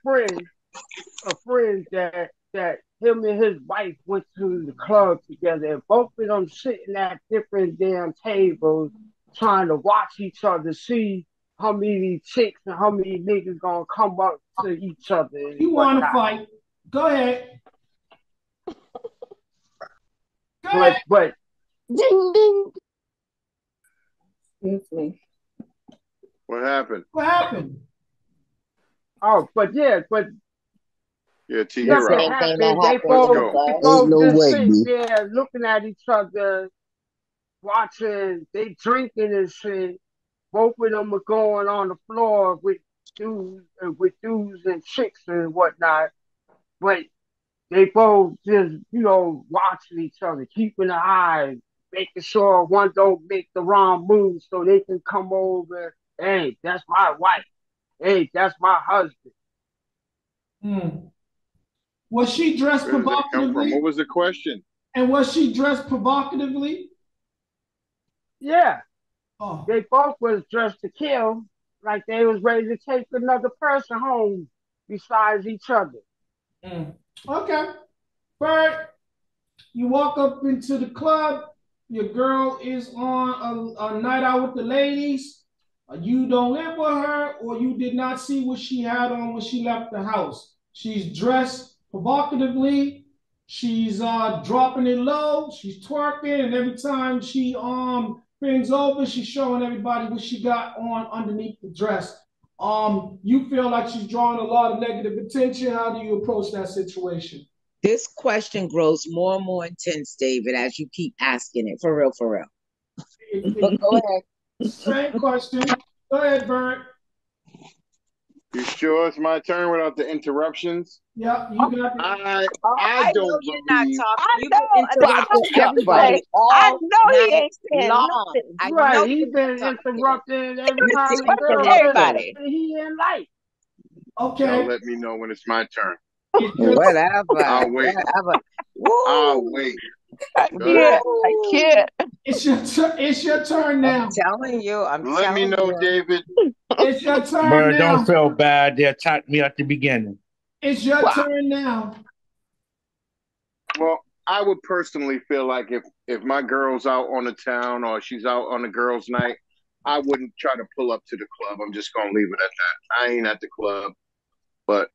friend that him and his wife went to the club together, and both of them sitting at different damn tables trying to watch each other, see how many chicks and how many niggas gonna come up to each other and You want to whatnot. fight? Go ahead. Go ahead. But ding ding. Excuse me. What happened? What happened? Oh, but Yeah, T, you're nothing out. happened. Let's They go. both no just way, sitting B. there looking at each other, watching. They drinking and shit. Both of them are going on the floor with dudes and chicks and whatnot. But they both just, watching each other, keeping an eye, making sure one don't make the wrong move so they can come over. Hey, that's my wife. Hey, that's my husband. Was she dressed Where does that come from? provocatively? What was the question? And was she dressed provocatively? Yeah. Oh. They both was dressed to kill, like they was ready to take another person home besides each other. Okay. Bert, you walk up into the club. Your girl is on a night out with the ladies. You don't live with her, or you did not see what she had on when she left the house. She's dressed provocatively. She's dropping it low. She's twerking, and every time she bends over, she's showing everybody what she got on underneath the dress. You feel like she's drawing a lot of negative attention. How do you approach that situation? This question grows more and more intense, David, as you keep asking it. For real, for real. Go ahead. Same question. Go ahead, Bert. You sure it's my turn without the interruptions? Yeah, you got it. I don't know you're not believe. talking. You've been interrupting everybody I all know he night ain't saying long. nothing. I know Right, you're he's been not talking. interrupting every time the Interrupting girl everybody. said he didn't like. Okay. Y'all let me know when it's my turn. Whatever. I'll wait. Whatever. I'll wait. I can't. It's your turn now. I'm telling you. Let me know, David. It's your turn Bro, now. don't feel bad. They attacked me at the beginning. It's your turn now. Well, I would personally feel like if my girl's out on the town or she's out on a girl's night, I wouldn't try to pull up to the club. I'm just gonna leave it at that. I ain't at the club. But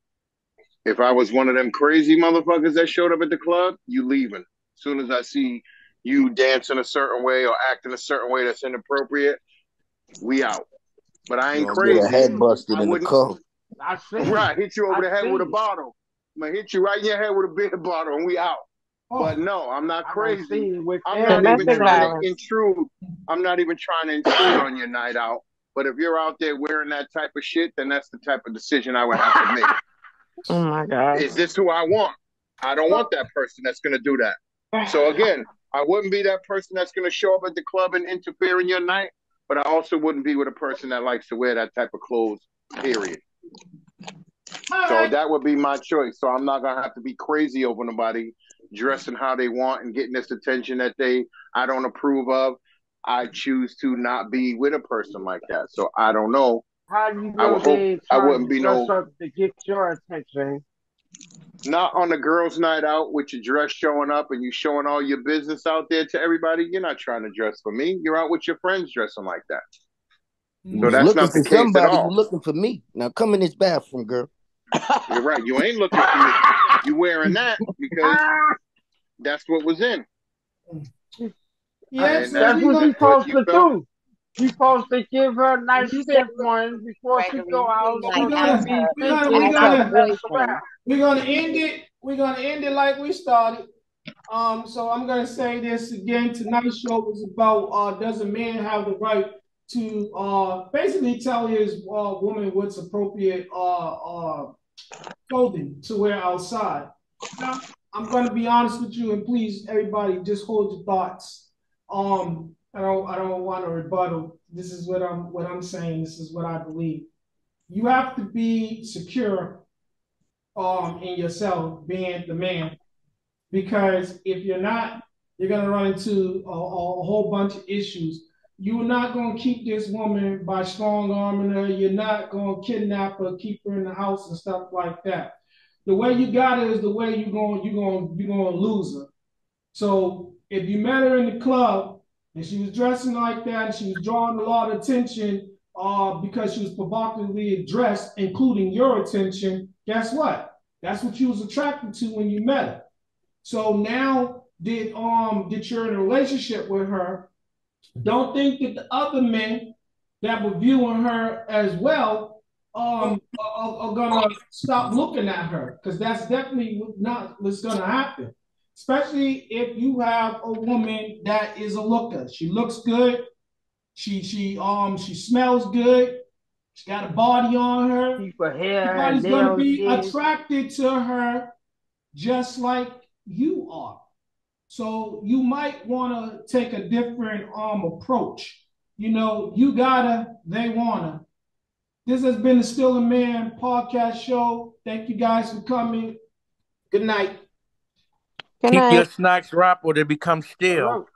if I was one of them crazy motherfuckers that showed up at the club, you leaving. As soon as I see you dancing a certain way or acting a certain way that's inappropriate, we out. But I ain't crazy. Get a head busted in the car. I see. Right, hit you over the head with a bottle. I'm gonna hit you right in your head with a beer bottle and we out. But no, I'm not crazy. I'm not even trying to intrude. I'm not even trying to intrude on your night out. But if you're out there wearing that type of shit, then that's the type of decision I would have to make. Oh my God. Is this who I want? I don't want that person that's going to do that. So again, I wouldn't be that person that's going to show up at the club and interfere in your night, but I also wouldn't be with a person that likes to wear that type of clothes, period. So that would be my choice. So I'm not going to have to be crazy over nobody dressing how they want and getting this attention that I don't approve of. I choose to not be with a person like that. So I don't know. How do you know I would hope I wouldn't be dress up to get your attention? Not on the girls' night out with your dress showing up and you showing all your business out there to everybody. You're not trying to dress for me. You're out with your friends dressing like that. So that's not the case somebody, at all. You're looking for me. Now come in this bathroom, girl. You're right. You ain't looking for me. You wearing that because that's what was in. Yes, that's what you're supposed to do. You're supposed to give her a nice stiff one before she go out. We're gonna end it. We're gonna end it like we started. So I'm gonna say this again. Tonight's show was about does a man have the right to basically tell his woman what's appropriate clothing to wear outside. Now, I'm gonna be honest with you, and please, everybody, just hold your thoughts. I don't want to rebuttal. This is what I'm saying. This is what I believe. You have to be secure in yourself, being the man, because if you're not, you're gonna run into a whole bunch of issues. You're not gonna keep this woman by strong arming her. You're not gonna kidnap her, keep her in the house and stuff like that. the way you got her is the way you're gonna lose her. So if you met her in the club and she was dressing like that and she was drawing a lot of attention because she was provocatively dressed, including your attention, guess what? That's what you was attracted to when you met her. So now that you're in a relationship with her, don't think that the other men that were viewing her as well are gonna stop looking at her, because that's definitely not what's gonna happen. Especially if you have a woman that is a looker. She looks good. She smells good. She got a body on her. Keep her hair and Everybody's gonna nails be did. attracted to her just like you are. So you might want to take a different approach. You know, you gotta, they wanna. This has been the Still a Man podcast show. Thank you guys for coming. Good night. Good Keep night. your snacks wrapped or they become stale.